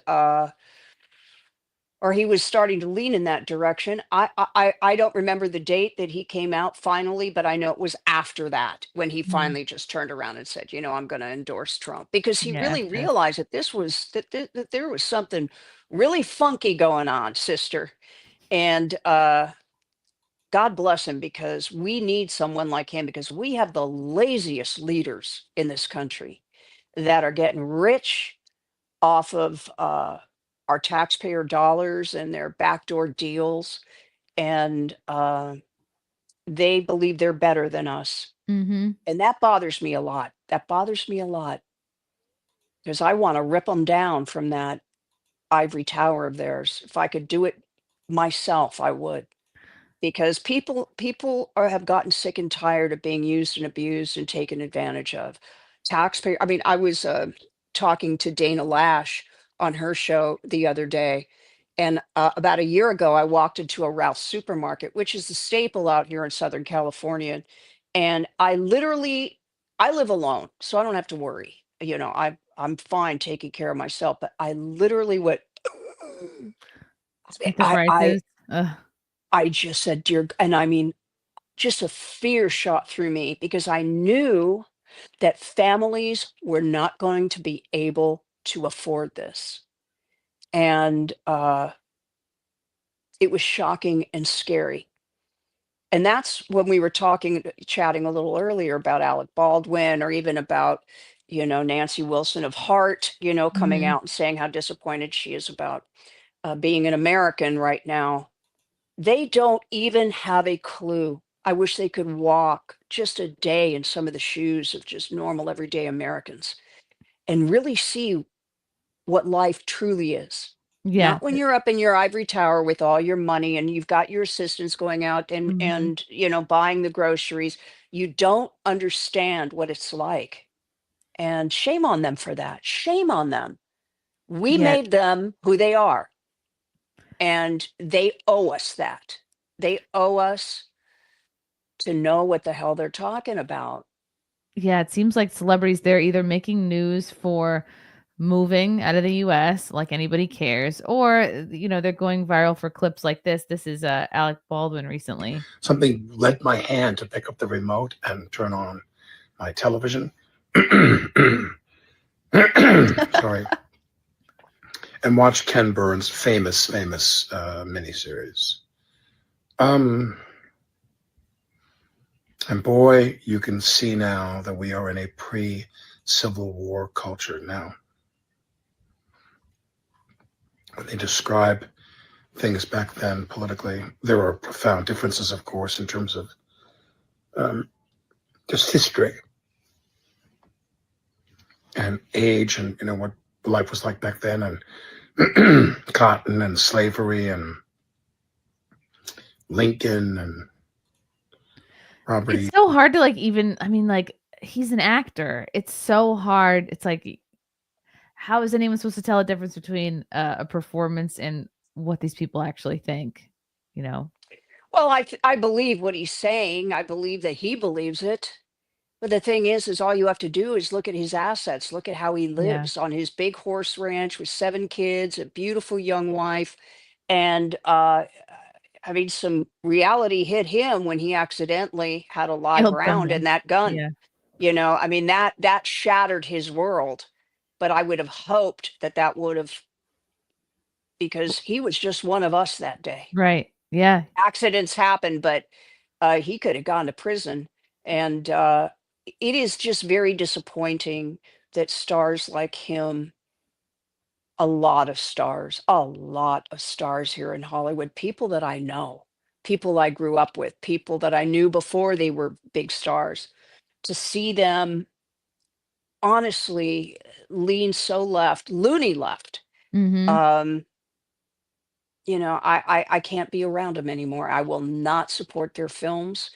or he was starting to lean in that direction. I don't remember the date that he came out finally, but I know it was after that when he finally just turned around and said, I'm going to endorse Trump, because he really realized that that there was something really funky going on, sister. And God bless him, because we need someone like him, because we have the laziest leaders in this country that are getting rich off of our taxpayer dollars and their backdoor deals. And they believe they're better than us. Mm-hmm. And that bothers me a lot. That bothers me a lot, because I want to rip them down from that ivory tower of theirs. If I could do it myself, I would. Because people have gotten sick and tired of being used and abused and taken advantage of. Taxpayer. I mean, I was talking to Dana Lash on her show the other day, And about a year ago, I walked into a Ralph's supermarket, which is a staple out here in Southern California. And I live alone, so I don't have to worry. I'm fine taking care of myself, but I literally went, With the I, I, prices. Ugh. I just said, dear, and I mean, just a fear shot through me because I knew that families were not going to be able to afford this. And it was shocking and scary. And that's when we were chatting a little earlier about Alec Baldwin, or even about, Nancy Wilson of Heart, coming Mhm. out and saying how disappointed she is about being an American right now. They don't even have a clue. I wish they could walk just a day in some of the shoes of just normal, everyday Americans and really see what life truly is. Yeah. Not when you're up in your ivory tower with all your money and you've got your assistants going out and Mhm. buying the groceries. You don't understand what it's like. And shame on them for that. Shame on them. We Yeah. made them who they are, and they owe us that. They owe us to know what the hell they're talking about. Yeah, it seems like celebrities, they're either making news for moving out of the US, like anybody cares, or they're going viral for clips like this. This is Alec Baldwin recently. Something led my hand to pick up the remote and turn on my television. Sorry. And watch Ken Burns' famous miniseries. And boy, you can see now that we are in a pre-Civil War culture now. When they describe things back then politically, there are profound differences, of course, in terms of just history and age, and what life was like back then, and cotton and slavery and Lincoln and Robert It's E. so hard to he's an actor. It's so hard. It's like, how is anyone supposed to tell a difference between a performance and what these people actually think? You know? Well, I believe what he's saying. I believe that he believes it. But the thing is all you have to do is look at his assets, look at how he Yeah. lives on his big horse ranch with 7 kids, a beautiful young wife, and, I mean, some reality hit him when he accidentally had a live Killed round in someone. that gun. Yeah. I mean, that shattered his world, but I would have hoped that that would have, because he was just one of us that day. Right. Yeah. Accidents happen, but he could have gone to prison. And it is just very disappointing that stars like him, a lot of stars here in Hollywood, people that I know, people I grew up with, people that I knew before they were big stars, to see them honestly lean so left, loony left. Mhm. Um, I can't be around them anymore. I will not support their films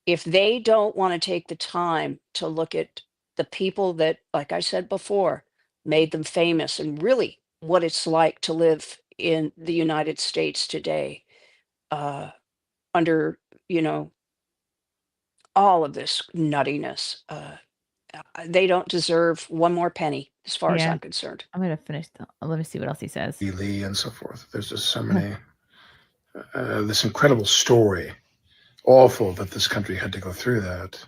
if they don't want to take the time to look at the people that, like I said before, made them famous and really what it's like to live in the United States today, uh, under, you know, all of this nuttiness. They don't deserve one more penny, as far as Yeah. I'm concerned. I'm gonna finish let me see what else he says. Lee and so forth. There's just so many, this incredible story. Awful that this country had to go through that.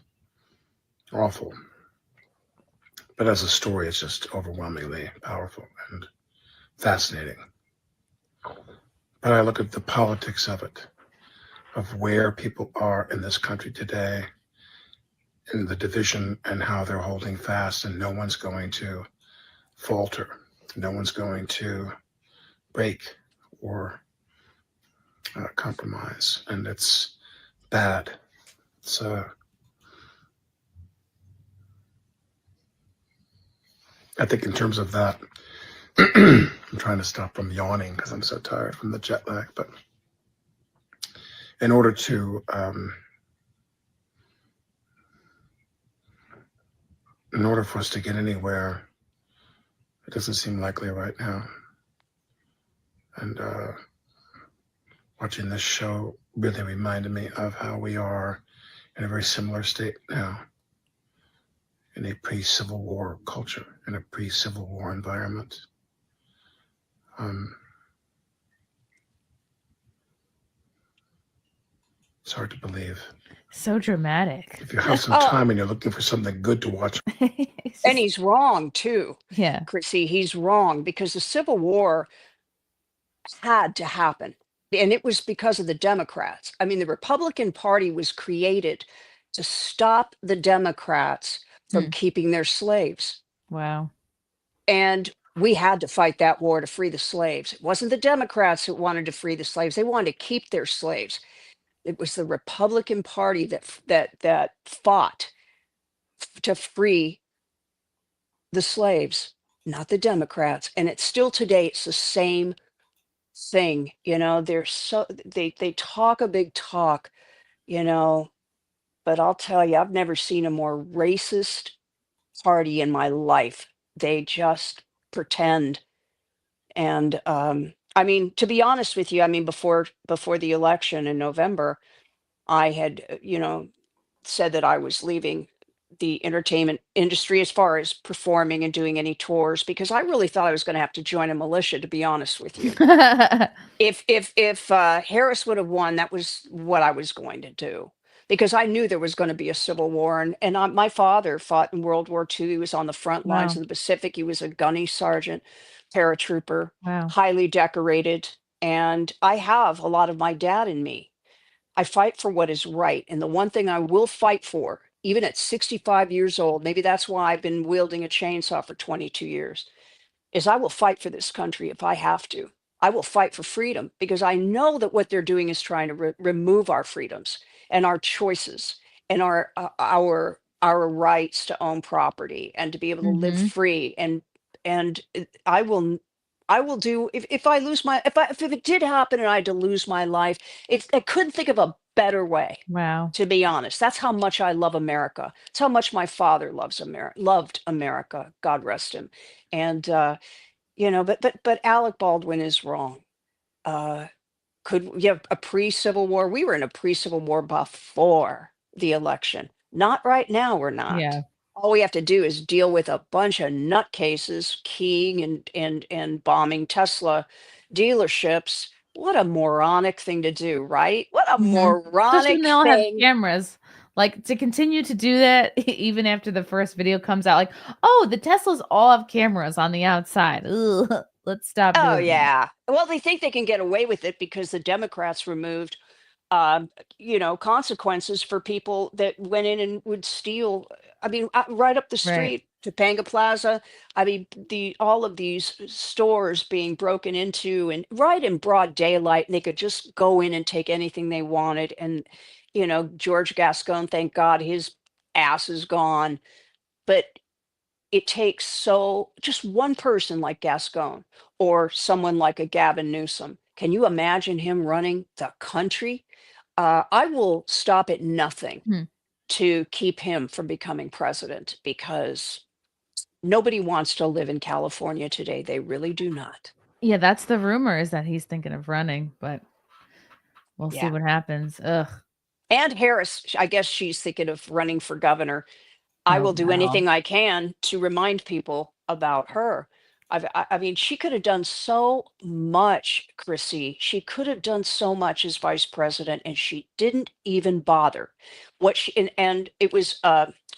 Awful. But as a story, it's just overwhelmingly powerful and fascinating. But I look at the politics of it, of where people are in this country today, in the division and how they're holding fast, and no one's going to falter. No one's going to break or compromise. And it's bad. So I think in terms of that, I'm trying to stop from yawning because I'm so tired from the jet lag. But in order to, in order for us to get anywhere, it doesn't seem likely right now. And watching this show really reminded me of how we are in a very similar state now, in a pre-Civil War culture, in a pre-Civil War environment. It's hard to believe. So dramatic. If you have some time and you're looking for something good to watch. And he's wrong too. Yeah. Chrissy, he's wrong because the Civil War had to happen. And it was because of the Democrats. I mean, the Republican Party was created to stop the Democrats from keeping their slaves. Wow. And we had to fight that war to free the slaves. It wasn't the Democrats who wanted to free the slaves. They wanted to keep their slaves. It was the Republican Party that fought to free the slaves, not the Democrats. And it's still today, it's the same thing. They're they talk a big talk, but I'll tell you, I've never seen a more racist party in my life. They just pretend. And I mean, to be honest with you, I mean, before the election in November, I had, said that I was leaving the entertainment industry as far as performing and doing any tours, because I really thought I was going to have to join a militia, to be honest with you. If Harris would have won, that was what I was going to do, because I knew there was going to be a civil war. And my father fought in World War II. He was on the front lines of the Pacific. He was a gunny sergeant, paratrooper, highly decorated. And I have a lot of my dad in me. I fight for what is right. And the one thing I will fight for, even at 65 years old, maybe that's why I've been wielding a chainsaw for 22 years, is I will fight for this country if I have to. I will fight for freedom, because I know that what they're doing is trying to remove our freedoms and our choices and our rights to own property and to be able to live free. And I will do, if I lose my, if it did happen and I had to lose my life, I couldn't think of a better way. Wow. To be honest, that's how much I love America. It's how much my father loved America. God rest him. And but Alec Baldwin is wrong. Could we have a pre-Civil War? We were in a pre-Civil War before the election. Not right now. We're not. Yeah. All we have to do is deal with a bunch of nutcases keying and bombing Tesla dealerships. What a moronic thing to do, right? What a Especially moronic when they all have thing. cameras. Like, to continue to do that even after the first video comes out, like, oh, the Teslas all have cameras on the outside. Ugh, let's stop doing Oh that. yeah. Well, they think they can get away with it because the Democrats removed consequences for people that went in and would steal. I mean, right up the street, Topanga Plaza. I mean, all of these stores being broken into and right in broad daylight, and they could just go in and take anything they wanted. And George Gascon, thank God, his ass is gone. But it takes just one person like Gascon or someone like a Gavin Newsom. Can you imagine him running the country? I will stop at nothing to keep him from becoming president, because nobody wants to live in California today. They really do not. Yeah, that's the rumor, is that he's thinking of running, but we'll see what happens. Ugh. And Harris, I guess she's thinking of running for governor. I will do anything I can to remind people about her. I mean, she could have done so much, Chrissy. She could have done so much as vice president, and she didn't even bother. And it was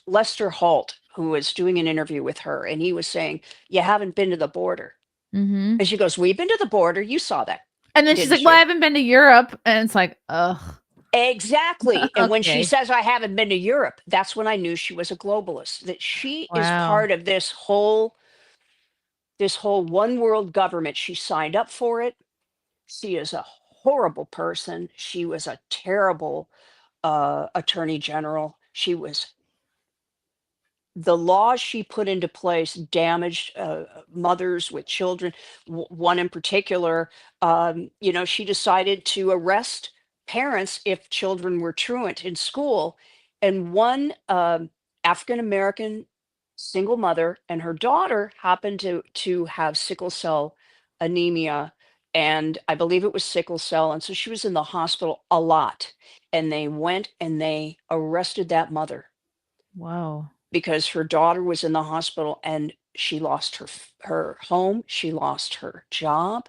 Lester Holt who was doing an interview with her, and he was saying, "You haven't been to the border." And she goes, "We've been to the border. You saw that." And then she's like, "Well, I haven't been to Europe," and it's like, ugh. Exactly. And when she Okay. says, "I haven't been to Europe," that's when I knew she was a globalist, that she is Wow. part of this whole one world government. She signed up for it. She is a horrible person. She was a terrible attorney general. The laws she put into place damaged mothers with children. One in particular, she decided to arrest parents if children were truant in school. And one African American single mother and her daughter happened to have sickle cell anemia, and I believe it was sickle cell. And so she was in the hospital a lot. And they went and they arrested that mother Wow. because her daughter was in the hospital and she lost her home, she lost her job.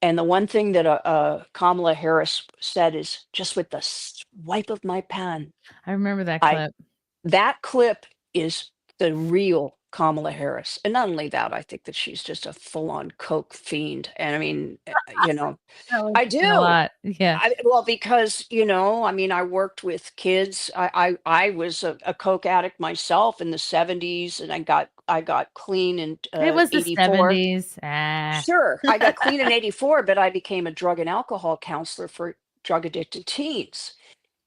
And the one thing that Kamala Harris said is, just with the swipe of my pen, I remember that clip. that clip is the real Kamala Harris. And not only that, I think that she's just a full-on coke fiend. And I mean, I do. A lot. Yeah. Well, because, I mean, I worked with kids. I was a coke addict myself in the 70s, and I got clean in It was the 84. 70s. Ah. Sure, I got clean in 84, but I became a drug and alcohol counselor for drug addicted teens.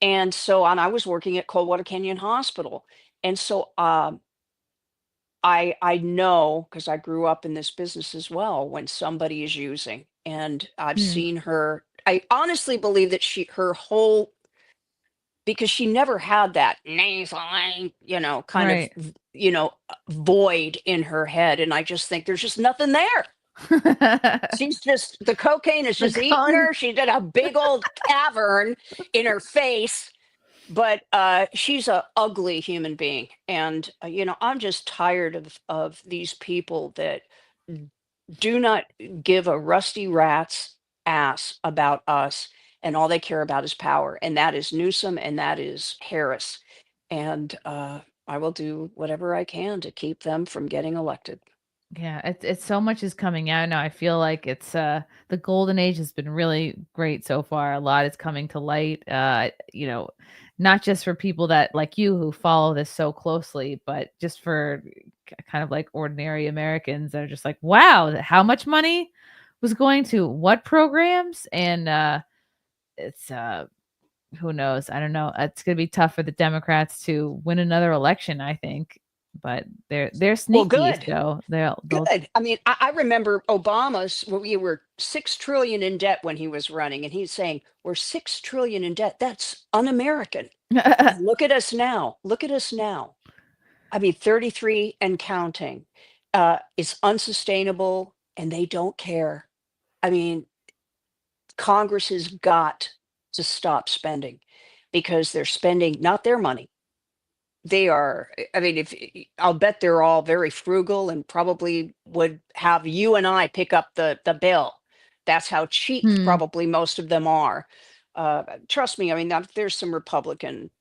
And I was working at Coldwater Canyon Hospital. And so I know, because I grew up in this business as well, when somebody is using, and I've seen her. I honestly believe that because she never had that nasal, kind of, void in her head. And I just think there's just nothing there. She's just, the cocaine is just eating her. She did a big old cavern in her face, but she's a ugly human being. And, I'm just tired of these people that do not give a rusty rat's ass about us. And all they care about is power. And that is Newsom and that is Harris. And I will do whatever I can to keep them from getting elected. Yeah, it's so much is coming out now. I feel like it's the golden age has been really great so far. A lot is coming to light. Not just for people that like you who follow this so closely, but just for kind of like ordinary Americans that are just like, wow, how much money was going to what programs? And it's who knows? I don't know. It's gonna be tough for the Democrats to win another election, I think. But they're sneaky. Well, good. So they'll good. I mean, I remember Obama's. We were $6 trillion in debt when he was running, and he's saying we're $6 trillion in debt. That's un-American. Look at us now. Look at us now. I mean, 33 and counting. It's unsustainable, and they don't care. I mean, Congress has got to stop spending because they're spending not their money. They are, I mean, I'll bet they're all very frugal and probably would have you and I pick up the bill. That's how cheap probably most of them are. Trust me, I mean, there's some Republican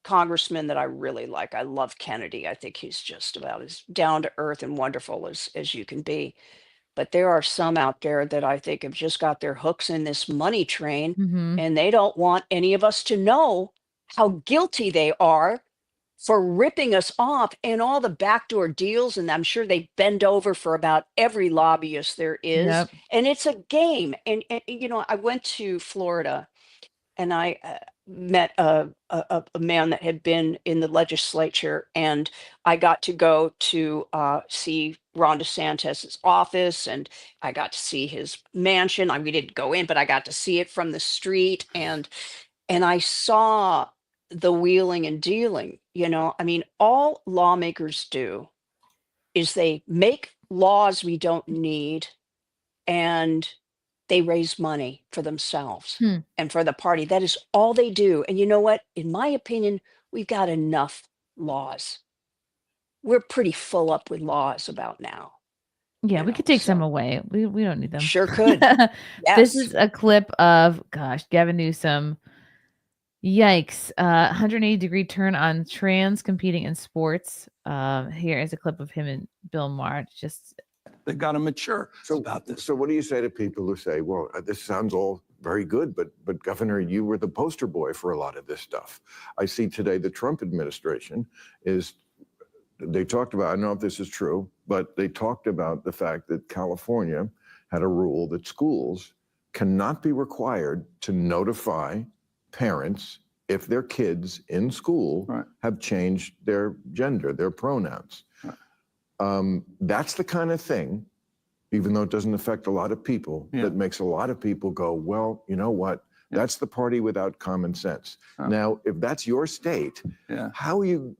congressmen that I really like. I love Kennedy. I think he's just about as down to earth and wonderful as you can be. But there are some out there that I think have just got their hooks in this money train, and they don't want any of us to know how guilty they are for ripping us off and all the backdoor deals. And I'm sure they bend over for about every lobbyist there is. Yep. And it's a game. And I went to Florida and I met a man that had been in the legislature, and I got to go to see Ron DeSantis' office, and I got to see his mansion. We didn't go in, but I got to see it from the street, and I saw the wheeling and dealing. I mean, all lawmakers do is they make laws we don't need, and they raise money for themselves and for the party. That is all they do. And you know what? In my opinion, we've got enough laws. We're pretty full up with laws about now. Yeah, we could take some away. We don't need them. Sure could. This is a clip of, Gavin Newsom. Yikes. 180-degree turn on trans competing in sports. Here is a clip of him and Bill Maher. They've got to mature about this. So what do you say to people who say, well, this sounds all very good, but Governor, you were the poster boy for a lot of this stuff. I see today the Trump administration they talked about, I don't know if this is true, but they talked about the fact that California had a rule that schools cannot be required to notify parents if their kids in school have changed their gender, their pronouns. That's the kind of thing, even though it doesn't affect a lot of people, that makes a lot of people go, well, you know what? That's the party without common sense. Now, if that's your state, how are you?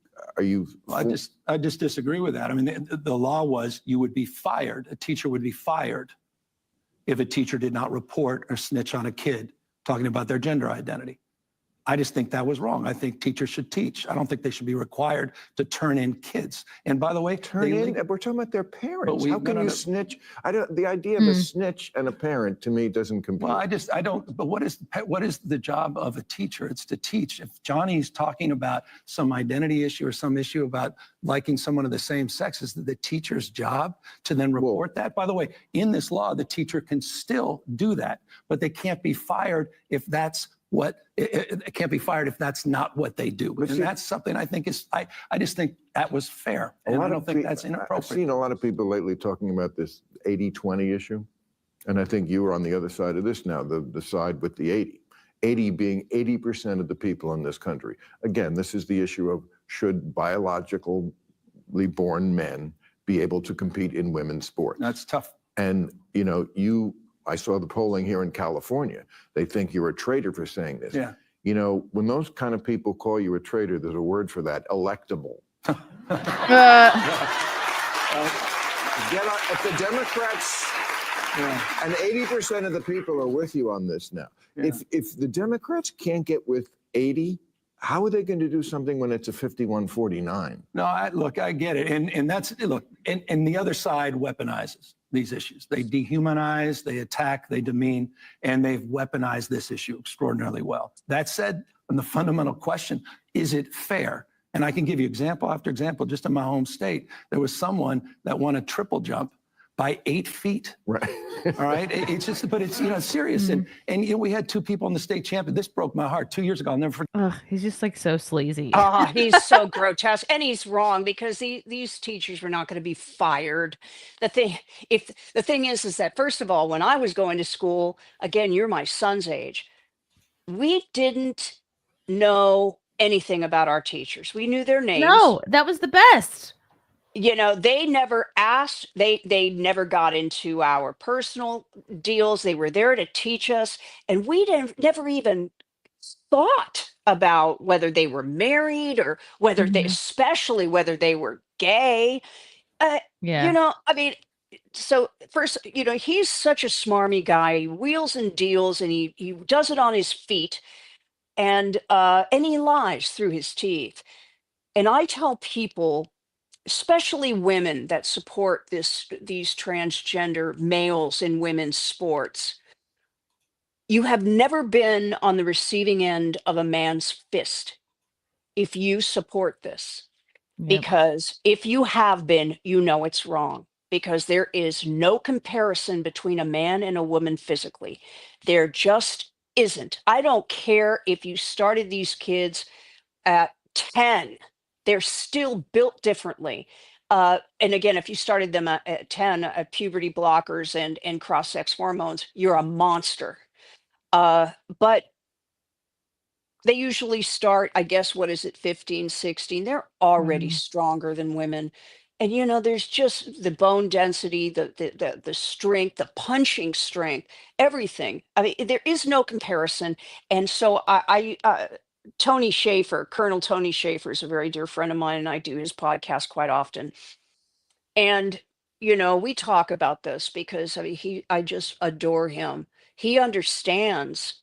I just disagree with that. I mean, the law was you would be fired. A teacher would be fired if a teacher did not report or snitch on a kid talking about their gender identity. I just think that was wrong. I think teachers should teach. I don't think they should be required to turn in kids. And by the way, we're talking about their parents. How can you snitch? The idea of a snitch and a parent to me doesn't compute. Well, I don't, but what is the job of a teacher? It's to teach. If Johnny's talking about some identity issue or some issue about liking someone of the same sex, is the teacher's job to then report that? By the way, in this law, the teacher can still do that, but they can't be fired if that's it can't be fired if that's not what they do. And that's something I think is, I just think that was fair. And I don't think that's inappropriate. I've seen a lot of people lately talking about this 80-20 issue. And I think you are on the other side of this now, the side with the 80. 80 being 80% of the people in this country. Again, this is the issue of should biologically born men be able to compete in women's sports? That's tough. And, I saw the polling here in California. They think you're a traitor for saying this. Yeah. When those kind of people call you a traitor, there's a word for that, electable. If the Democrats, and 80% of the people are with you on this now. Yeah. If the Democrats can't get with 80, how are they going to do something when it's a 51-49? No, I get it. And that's, and the other side weaponizes these issues. They dehumanize, they attack, they demean, and they've weaponized this issue extraordinarily well. That said, on the fundamental question, is it fair? And I can give you example after example. Just in my home state, there was someone that won a triple jump by 8 feet. Right. All right. It's just, but it's, serious. And we had 2 people in the state champion. This broke my heart 2 years ago. I'll never forget. Ugh, he's just like so sleazy. Oh, he's so grotesque. And he's wrong because these teachers were not going to be fired. The thing is that, first of all, when I was going to school, again, you're my son's age, we didn't know anything about our teachers. We knew their names. No, that was the best. They never asked, they never got into our personal deals. They were there to teach us. And we never even thought about whether they were married or whether especially whether they were gay. So first, he's such a smarmy guy. He wheels and deals and he does it on his feet and he lies through his teeth. And I tell people, especially women that support these transgender males in women's sports, you have never been on the receiving end of a man's fist if you support this. Yep. Because if you have been, it's wrong, because there is no comparison between a man and a woman physically. There just isn't. I don't care if you started these kids at 10. They're still built differently. And again, if you started them at 10, puberty blockers and cross-sex hormones, you're a monster. But they usually start, I guess, 15, 16. They're already stronger than women. And, there's just the bone density, the strength, the punching strength, everything. I mean, there is no comparison. And so Tony Schaefer, Colonel Tony Schaefer is a very dear friend of mine, and I do his podcast quite often. And, we talk about this because I just adore him. He understands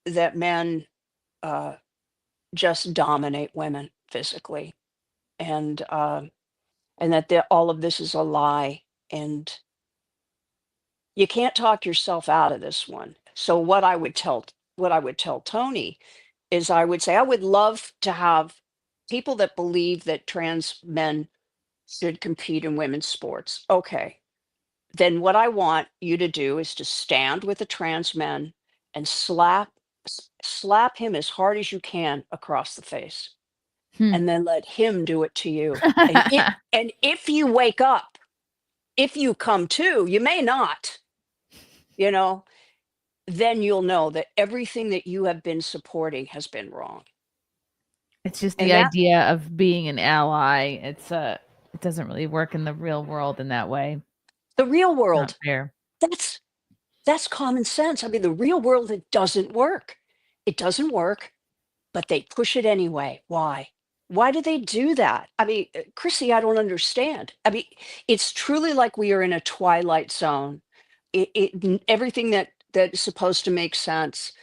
that men just dominate women physically, and that all of this is a lie, and you can't talk yourself out of this one. So what I would tell Tony is I would say, I would love to have people that believe that trans men should compete in women's sports. Okay. Then what I want you to do is to stand with a trans man and slap him as hard as you can across the face. And then let him do it to you. And if you wake up, if you come to, you may not, then you'll know that everything that you have been supporting has been wrong. It's just the idea of being an ally. It doesn't really work in the real world in that way. The real world, not fair. That's common sense. I mean, the real world, it doesn't work. It doesn't work, but they push it anyway. Why? Why do they do that? I mean, Chrissie, I don't understand. I mean, it's truly like we are in a twilight zone everything that is supposed to make sense,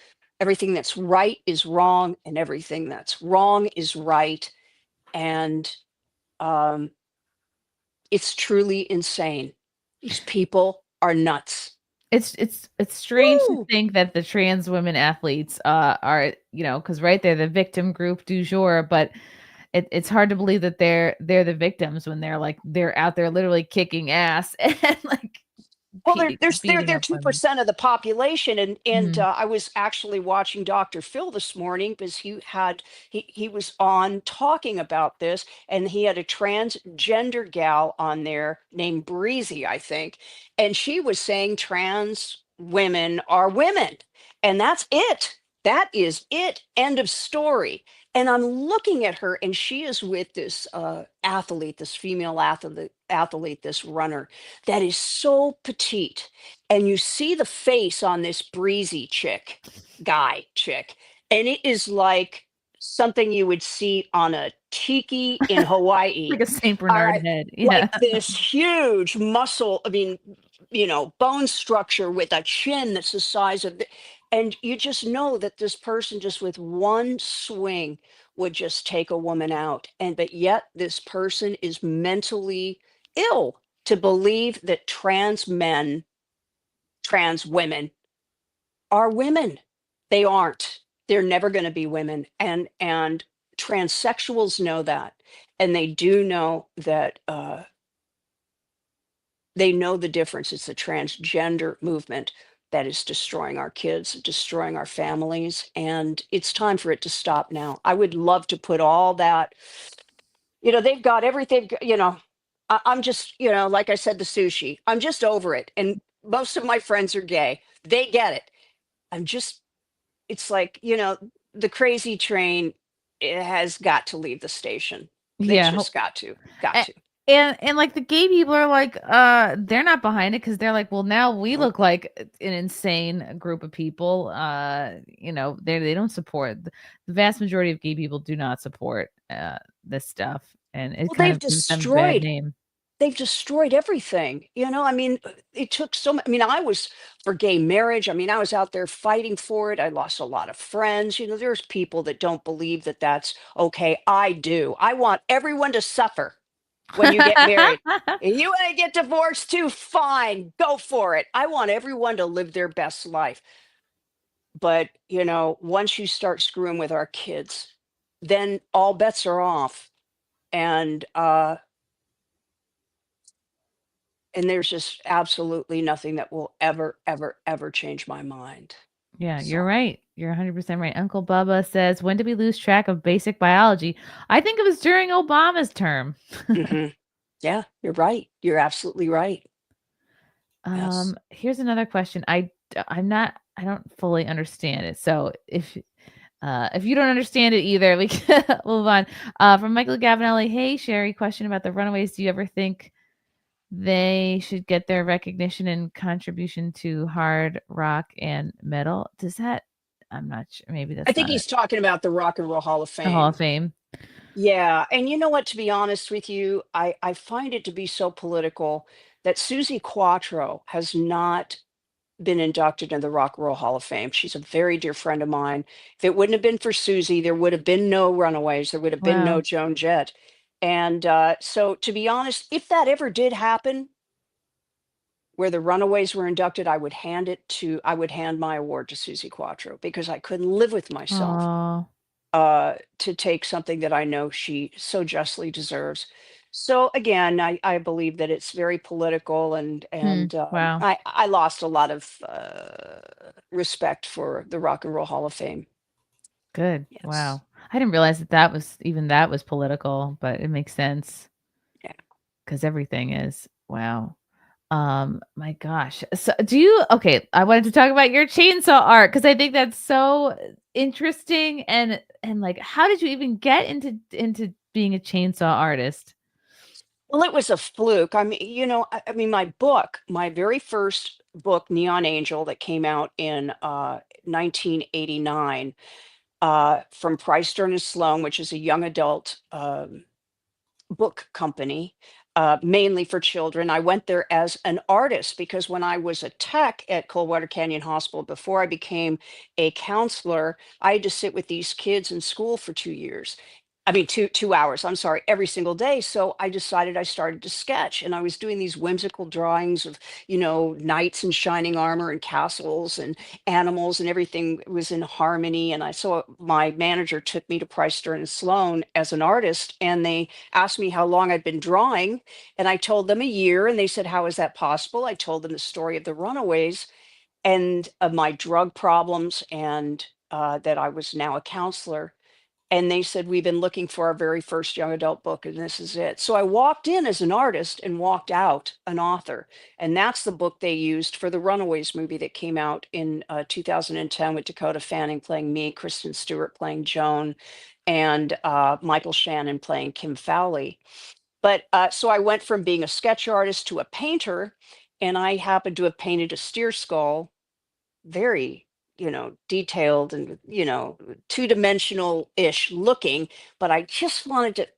everything that's right is wrong, and everything that's wrong is right. And it's truly insane. These people are nuts. It's strange to Woo! think that the trans women athletes are, because right, they're the victim group du jour, but it's hard to believe that they're the victims when they're out there literally kicking ass and like Well, they're beating they're up women. 2% of the population, and Mhm. I was actually watching Dr. Phil this morning because he was on talking about this, and he had a transgender gal on there named Breezy, I think, and she was saying trans women are women, and that's it. That is it. End of story. And I'm looking at her, and she is with this athlete, this female athlete, this runner that is so petite. And you see the face on this Breezy chick, and it is like something you would see on a tiki in Hawaii. Like a Saint All Bernard right. head. Yeah. Like this huge muscle, I mean, bone structure with a chin that's the size of and you just know that this person just with one swing would just take a woman out. But yet this person is mentally ill to believe that trans women are women. They aren't. They're never going to be women. And transsexuals know that. And they do know that they know the difference. It's the transgender movement that is destroying our kids, destroying our families, and it's time for it to stop now. I would love to put all that, they've got everything, I'm just, like I said, the sushi, I'm just over it. And most of my friends are gay. They get it. It's like, the crazy train, it has got to leave the station. It's Yeah. just got to. And like the gay people are like, they're not behind it because they're like, well, now we look like an insane group of people. They don't support the vast majority of gay people do not support this stuff, and it Well, kind of gives them a bad name. they've destroyed everything. I mean, it took so much. I mean, I was for gay marriage. I mean, I was out there fighting for it. I lost a lot of friends. There's people that don't believe that that's okay. I do. I want everyone to suffer when you get married. And you want to get divorced too? Fine, go for it. I want everyone to live their best life. But, once you start screwing with our kids, then all bets are off. And there's just absolutely nothing that will ever, ever, ever change my mind. Yeah, So, you're right. You're 100% right. Uncle Bubba says, when did we lose track of basic biology? I think it was during Obama's term. mhm. Yeah, you're right. You're absolutely right. Yes. Here's another question. I don't fully understand it. So if you don't understand it either, we can move on. From Michael Gavinelli. Hey, Cherie, question about the Runaways. Do you ever think they should get their recognition and contribution to hard rock and metal? I'm not sure. Maybe I that's think not it. he's talking about the Rock and Roll Hall of The Hall Fame. of Fame. Yeah. And you know what, to be honest with you, I find it to be so political that Susie Quattro has not been inducted in the Rock and Roll Hall of Fame. She's a very dear friend of mine. If it wouldn't have been for Susie, there would have been no Runaways. There would have been no Wow. Joan Jett. And so, to be honest, if that ever did happen, where the Runaways were inducted, I would hand my award to Susie Quattro because I couldn't live with myself Oh, to take something that I know she so justly deserves. So again, I believe that it's very political, and wow. I lost a lot of respect for the Rock and Roll Hall of Fame. Good. Yes. Wow. I didn't realize that was political, but it makes sense. Yeah. Because everything is. Wow. My gosh. So okay, I wanted to talk about your chainsaw art because I think that's so interesting and like, how did you even get into being a chainsaw artist? Well, it was a fluke. I mean, my very first book, Neon Angel, that came out in 1989, from Price, Stern and Sloan, which is a young adult book company, mainly for children. I went there as an artist because when I was a tech at Coldwater Canyon Hospital, before I became a counselor, I had to sit with these kids in school for 2 years. I mean, 2 hours, I'm sorry, every single day. So I decided I started to sketch, and I was doing these whimsical drawings of, knights in shining armor and castles and animals, and everything was in harmony. And so my manager took me to Price Stern and Sloan as an artist, and they asked me how long I'd been drawing. And I told them a year, and they said, "How is that possible?" I told them the story of the Runaways and of my drug problems, and that I was now a counselor. And they said, "We've been looking for our very first young adult book, and this is it." So I walked in as an artist and walked out an author. And that's the book they used for the Runaways movie that came out in 2010, with Dakota Fanning playing me, Kristen Stewart playing Joan, and Michael Shannon playing Kim Fowley. But so I went from being a sketch artist to a painter, and I happened to have painted a steer skull, very, detailed and, two-dimensional ish looking, but I just wanted to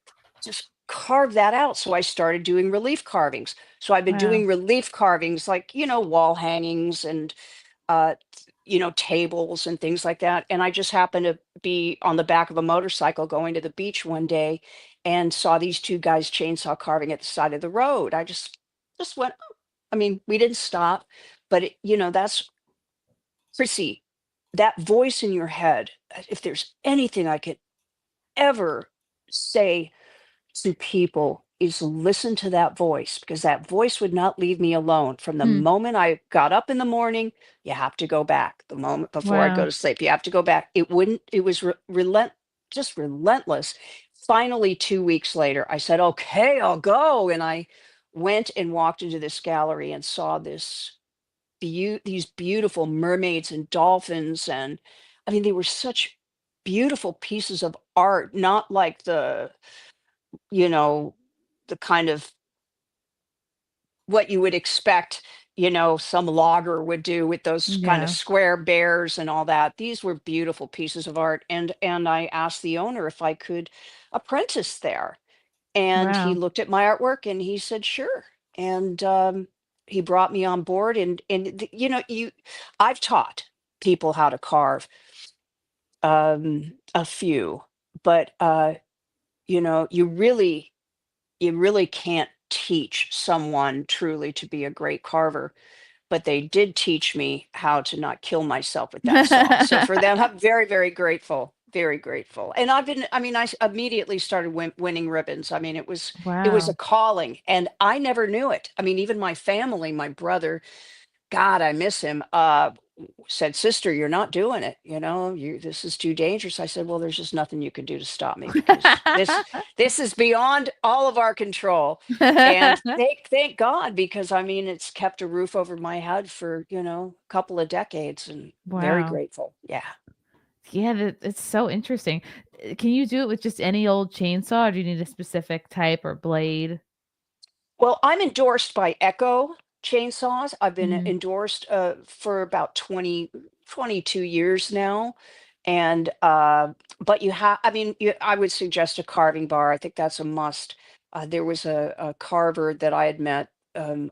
just carve that out. So I started doing relief carvings. So I've been Wow. doing relief carvings, like, wall hangings and, tables and things like that. And I just happened to be on the back of a motorcycle going to the beach one day and saw these two guys chainsaw carving at the side of the road. I just went, "Oh." I mean, we didn't stop, but that's Chrissy, that voice in your head. If there's anything I could ever say to people, is listen to that voice, because that voice would not leave me alone. From the Hmm. moment I got up in the morning, you have to go back. The moment before I go Wow. to sleep, you have to go back. It was just relentless. Finally, 2 weeks later, I said, "Okay, I'll go." And I went and walked into this gallery and saw these beautiful mermaids and dolphins. And I mean, they were such beautiful pieces of art, not like you know the kind of what you would expect, some logger would do with those kind of Yeah. square bears and all that. These were beautiful pieces of art. And I asked the owner if I could apprentice there, and he Wow. looked at my artwork and he said, "Sure." And he brought me on board. And I've taught people how to carve, a few, but you really can't teach someone truly to be a great carver. But they did teach me how to not kill myself with that saw. So for them, I'm very, very grateful, very grateful. And I immediately started winning ribbons. I mean, it was a Wow. calling, and I never knew it. I mean, even my family, my brother, God, I miss him, said, "Sister, you're not doing it. This is too dangerous." I said, "Well, there's just nothing you can do to stop me, because this is beyond all of our control." And thank God, because I mean, it's kept a roof over my head for, a couple of decades, and very Wow. grateful. Yeah. Yeah, it's so interesting. Can you do it with just any old chainsaw, or do you need a specific type or blade? Well, I'm endorsed by Echo chainsaws. I've been Mhm. endorsed for about 22 years now. And but I mean, I would suggest a carving bar. I think that's a must. There was a carver that I had met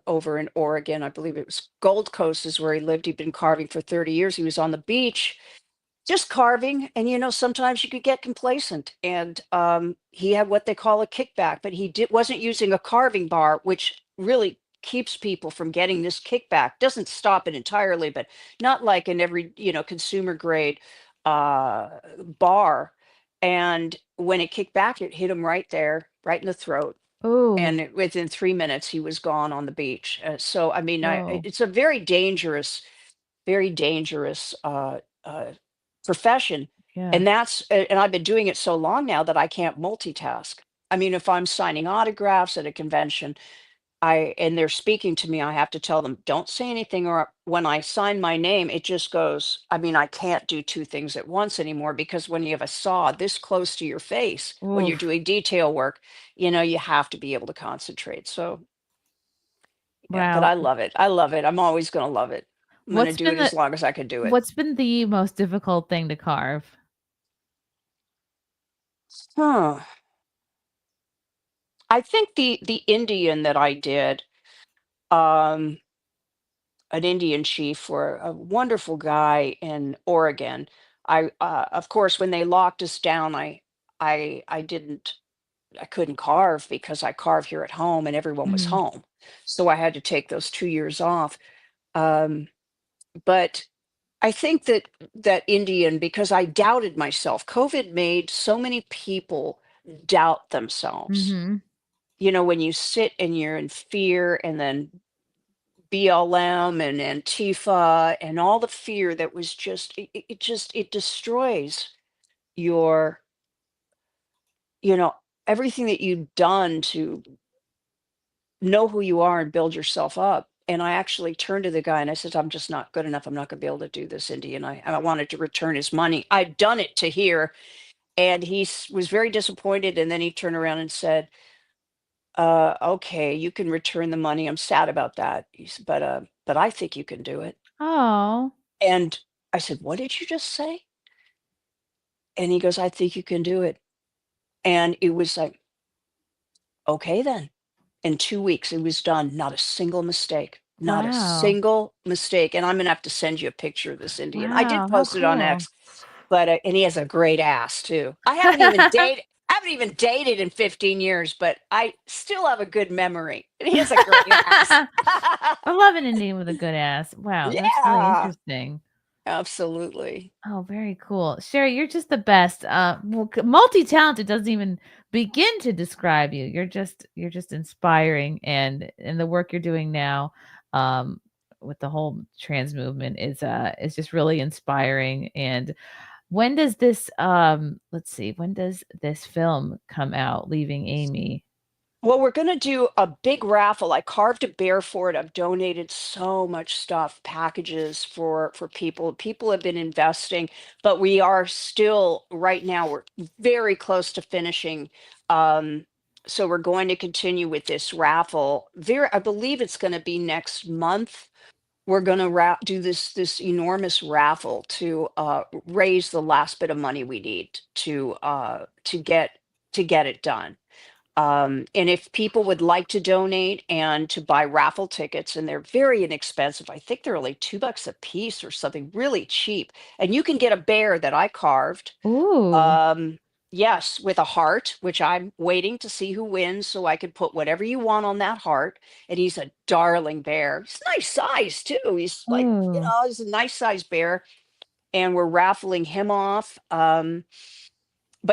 over in Oregon. I believe it was Gold Coast is where he lived. He'd been carving for 30 years. He was on the beach just carving, and sometimes you could get complacent. And he had what they call a kickback, but wasn't using a carving bar, which really keeps people from getting this kickback. Doesn't stop it entirely, but not like in every consumer grade uh bar. And when it kicked back, it hit him right there, right in the throat. Oh, And within 3 minutes he was gone on the beach. So I mean, whoa. it's a very dangerous profession. Yeah. And I've been doing it so long now that I can't multitask. I mean, if I'm signing autographs at a convention, and they're speaking to me, I have to tell them, "Don't say anything," or when I sign my name, it just goes. I mean, I can't do two things at once anymore, because when you have a saw this close to your face, when you're Oof. doing detail work, you have to be able to concentrate. So yeah, but Wow. I love it. I love it. I'm always going to love it. I'm going to What's do been it the as long as I can do it. what's been the most difficult thing to carve? Huh. I think the Indian that I did, um, an Indian chief for a wonderful guy in Oregon. Of course, when they locked us down, I didn't, I couldn't carve because I carve here at home and everyone was Mhm. home. So I had to take those 2 years off. Um, but I think that Indian, because I doubted myself, COVID made so many people doubt themselves. Mhm. You know, when you sit and you're in fear, and then BLM and Antifa and all the fear that was just it destroys your, you know, everything that you've done to know who you are and build yourself up. And I actually turned to the guy and I said, I'm just not good enough. I'm not going to be able to do this, Indy. And I wanted to return his money. I'd done it to here. And was very disappointed. And then he turned around and said, okay, you can return the money. I'm sad about that. He said, but I think you can do it. Oh. And I said, what did you just say? And he goes, I think you can do it. And it was like, okay, then. In 2 weeks, it was done. Not a single mistake. Not a Wow. single mistake. And I'm going to have to send you a picture of this Indian. I did Wow, how post it on cool. X, but and he has a great ass too. I haven't even dated. I haven't even dated in 15 years, but I still have a good memory. And he has a great ass. I love an Indian with a good ass. Wow, that's really Yeah, interesting. absolutely. Oh, very cool. Cherie, you're just the best. Multi-talented doesn't even begin to describe you. You're just inspiring, and the work you're doing now um with the whole trans movement is just really inspiring. And when does this let's see, when does this film come out, Leaving Amy? Well, we're going to do a big raffle. I carved a bear for it. I've donated so much stuff, packages for people. People have been investing, but we are still right now, we're very close to finishing. Um, so we're going to continue with this raffle. I believe it's going to be next month. We're going to do this enormous raffle to raise the last bit of money we need to get it done. And if people would like to donate and to buy raffle tickets, and they're very inexpensive, I think they're only $2 a piece or something really cheap. And you can get a bear that I carved. Ooh. Yes, with a heart, which I'm waiting to see who wins so I could put whatever you want on that heart. And he's a darling bear. He's a nice size too. He's like, Ooh. he's a nice size bear. And we're raffling him off. But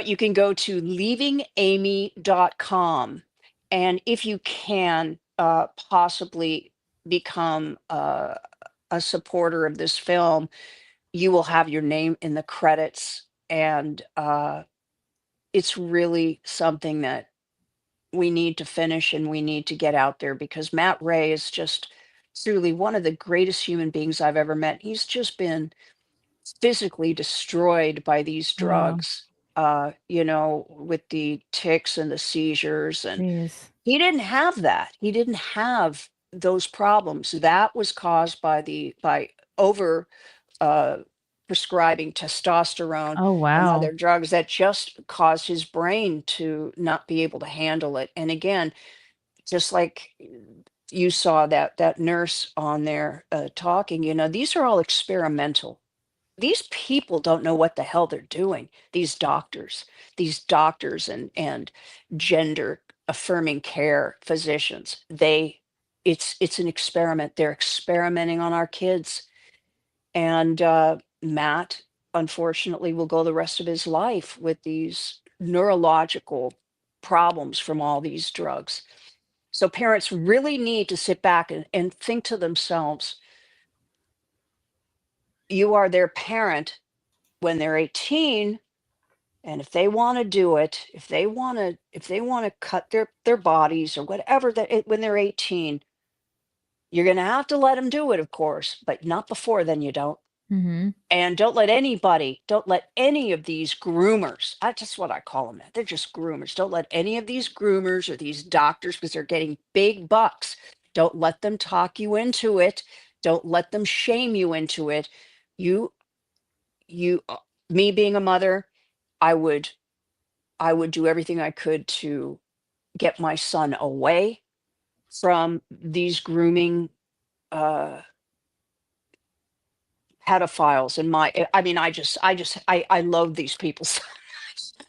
you can go to leavingamy.com. And if you can possibly become a supporter of this film, you will have your name in the credits. And it's really something that we need to finish and we need to get out there, because Matt Ray is just truly one of the greatest human beings I've ever met. He's just been physically destroyed by these Wow. drugs, with the tics and the seizures. And Jeez. he didn't have that. He didn't have those problems. That was caused by over uh, prescribing testosterone Oh, and wow. other drugs that just caused his brain to not be able to handle it. And again, just like you saw that nurse on there talking, these are all experimental. These people don't know what the hell they're doing. These doctors and gender affirming care physicians, it's an experiment. They're experimenting on our kids. And Matt, unfortunately, will go the rest of his life with these neurological problems from all these drugs. So parents really need to sit back and think to themselves, you are their parent when they're 18. And if they want to do it, if they want to cut their bodies or whatever when they're 18, you're going to have to let them do it, of course, but not before then. You don't. Mhm. And don't let any of these groomers, that's just what I call them. They're just groomers. Don't let any of these groomers or these doctors, because they're getting big bucks, don't let them talk you into it. Don't let them shame you into it. You, me being a mother, I would do everything I could to get my son away from these grooming pedophiles. And I loathe these people.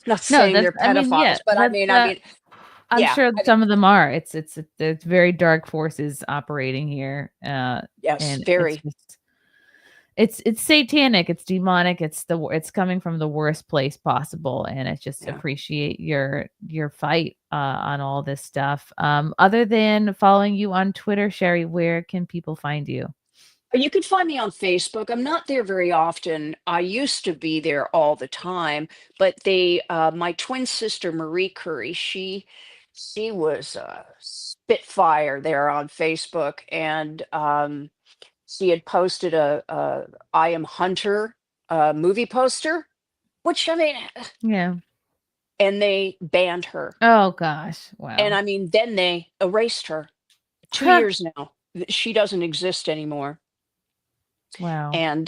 Not No, saying that's, they're I mean, yeah, pedophiles, but that's, I'm yeah, sure some of them are. It's very dark forces operating here, yes, and it's very. just it's satanic, it's demonic, it's coming from the worst place possible, and I just Yeah. appreciate your fight on all this stuff. Other than following you on Twitter, Cherie, where can people find you? You can find me on Facebook. I'm not there very often. I used to be there all the time, but my twin sister Marie Currie, she was a spitfire there on Facebook, and she had posted a I Am Hunter movie poster, which I mean, Yeah. and they banned her. Oh gosh. And Wow. I mean, then they erased her. 2 years now. She doesn't exist anymore. Wow. And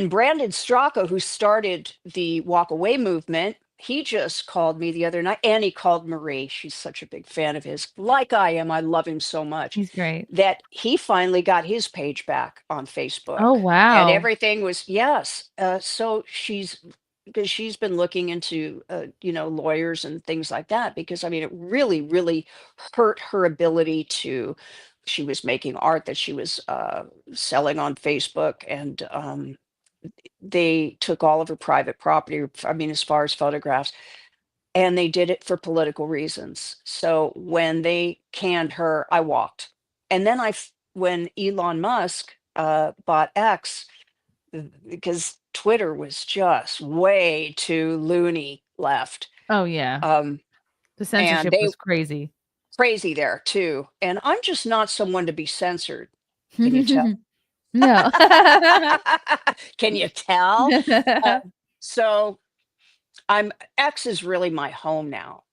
Brandon Straka, who started the walk away movement, he just called me the other night, and he called Marie. She's such a big fan of his, like I am. I love him so much He's great. that he finally got his page back on Oh Facebook, and wow. everything was, yes. So because she's been looking into lawyers and things like that, because I mean, it really, really hurt her ability to. She was making art that she was selling on Facebook, and they took all of her private property, I mean, as far as photographs, and they did it for political reasons. So when they canned her, I walked. And then when Elon Musk bought X, because Twitter was just way too loony left. Oh yeah. The censorship they was crazy. crazy there too. And I'm just not someone to be censored. Can you tell? No. Can you tell? So X is really my home now.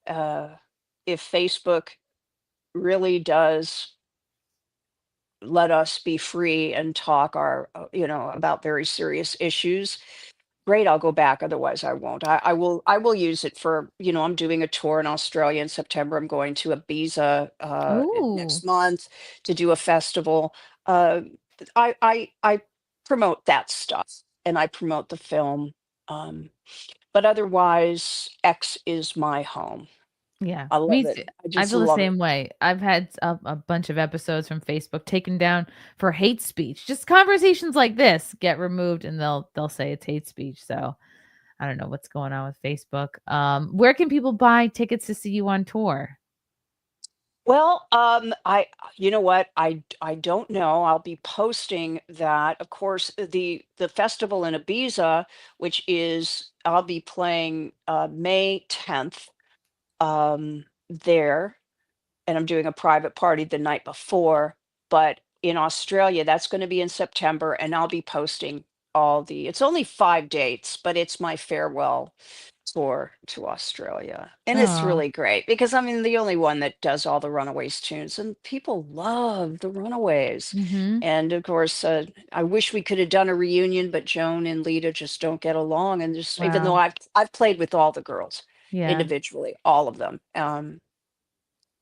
If Facebook really does let us be free and talk about very serious issues, great, I'll go back. Otherwise, I won't. I will use it for, I'm doing a tour in Australia in September. I'm going to Ibiza Ooh. next month to do a festival. Uh, I promote that stuff, and I promote the film. But otherwise, X is my home. Yeah, I love me it. too. I I just feel the love it. same way. I've had a bunch of episodes from Facebook taken down for hate speech. Just conversations like this get removed, and they'll say it's hate speech. So I don't know what's going on with Facebook. Where can people buy tickets to see you on tour? Well, you know what? I don't know. I'll be posting that. Of course, the festival in Ibiza, which is I'll be playing May 10th there, and I'm doing a private party the night before. But in Australia, that's going to be in September, and I'll be posting it's only 5 dates, but it's my farewell tour to Australia. And it's Oh. really great because I mean, the only one that does all the Runaways tunes, and people love the Runaways. Mm-hmm. And of course, I wish we could have done a reunion, but Joan and Lita just don't get along. And just even though Wow. I've played with all the girls Yeah. individually, all of them,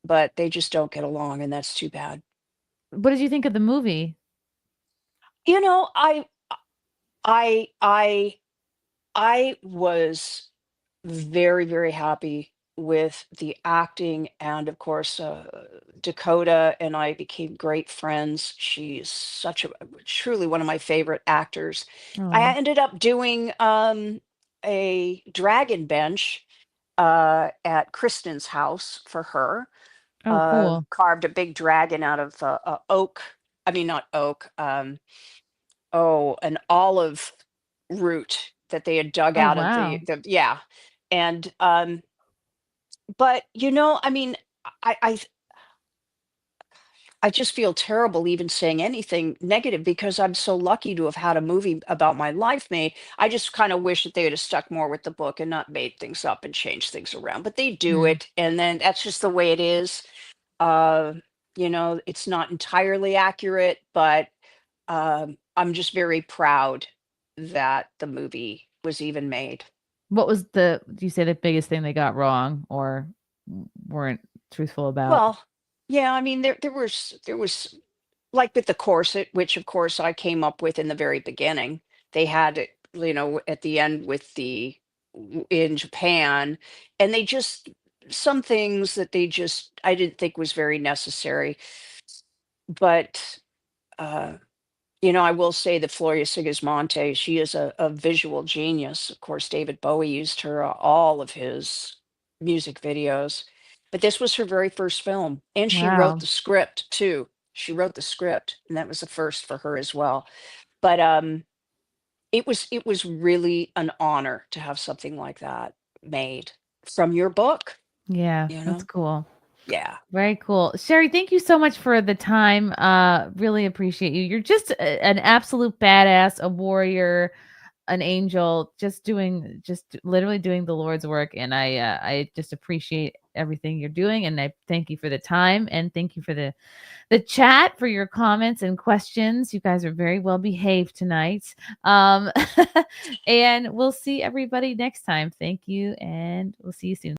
but they just don't get along, and that's too bad. What did you think of the movie? You know, I I I was very, very happy with the acting, and of course, Dakota and I became great friends. She's such a truly one of my favorite actors. I Oh. ended up doing a dragon bench at Kristen's house for her. Oh, cool. Carved a big dragon out of oak. I mean, not oak. An olive root that they had dug Oh, out of the wow. yeah. And but I mean, I I I just feel terrible even saying anything negative because I'm so lucky to have had a movie about my life made. I just kind of wish that they would have stuck more with the book and not made things up and changed things around. But they do Mm. it, and then that's just the way it is. It's not entirely accurate, but I'm just very proud that the movie was even made. What was do you say the biggest thing they got wrong or weren't truthful about? Well, yeah, I mean, there was like with the corset, which of course I came up with in the very beginning. They had it, at the end with in Japan, and they just some things that I didn't think was very necessary. But I will say that Floria Sigismonte, she is a visual genius. Of course, David Bowie used her all of his music videos, but this was her very first film, and she wrote Wow. the script too. She wrote the script, and that was the first for her as well. But it was really an honor to have something like that made from your book. Yeah, You that's know, cool. yeah. Very cool. Cherie, thank you so much for the time. Really appreciate you. You're just an absolute badass, a warrior, an angel, just literally doing the Lord's work. And I just appreciate everything you're doing. And I thank you for the time and thank you for the chat, for your comments and questions. You guys are very well behaved tonight. And we'll see everybody next time. Thank you. And we'll see you soon.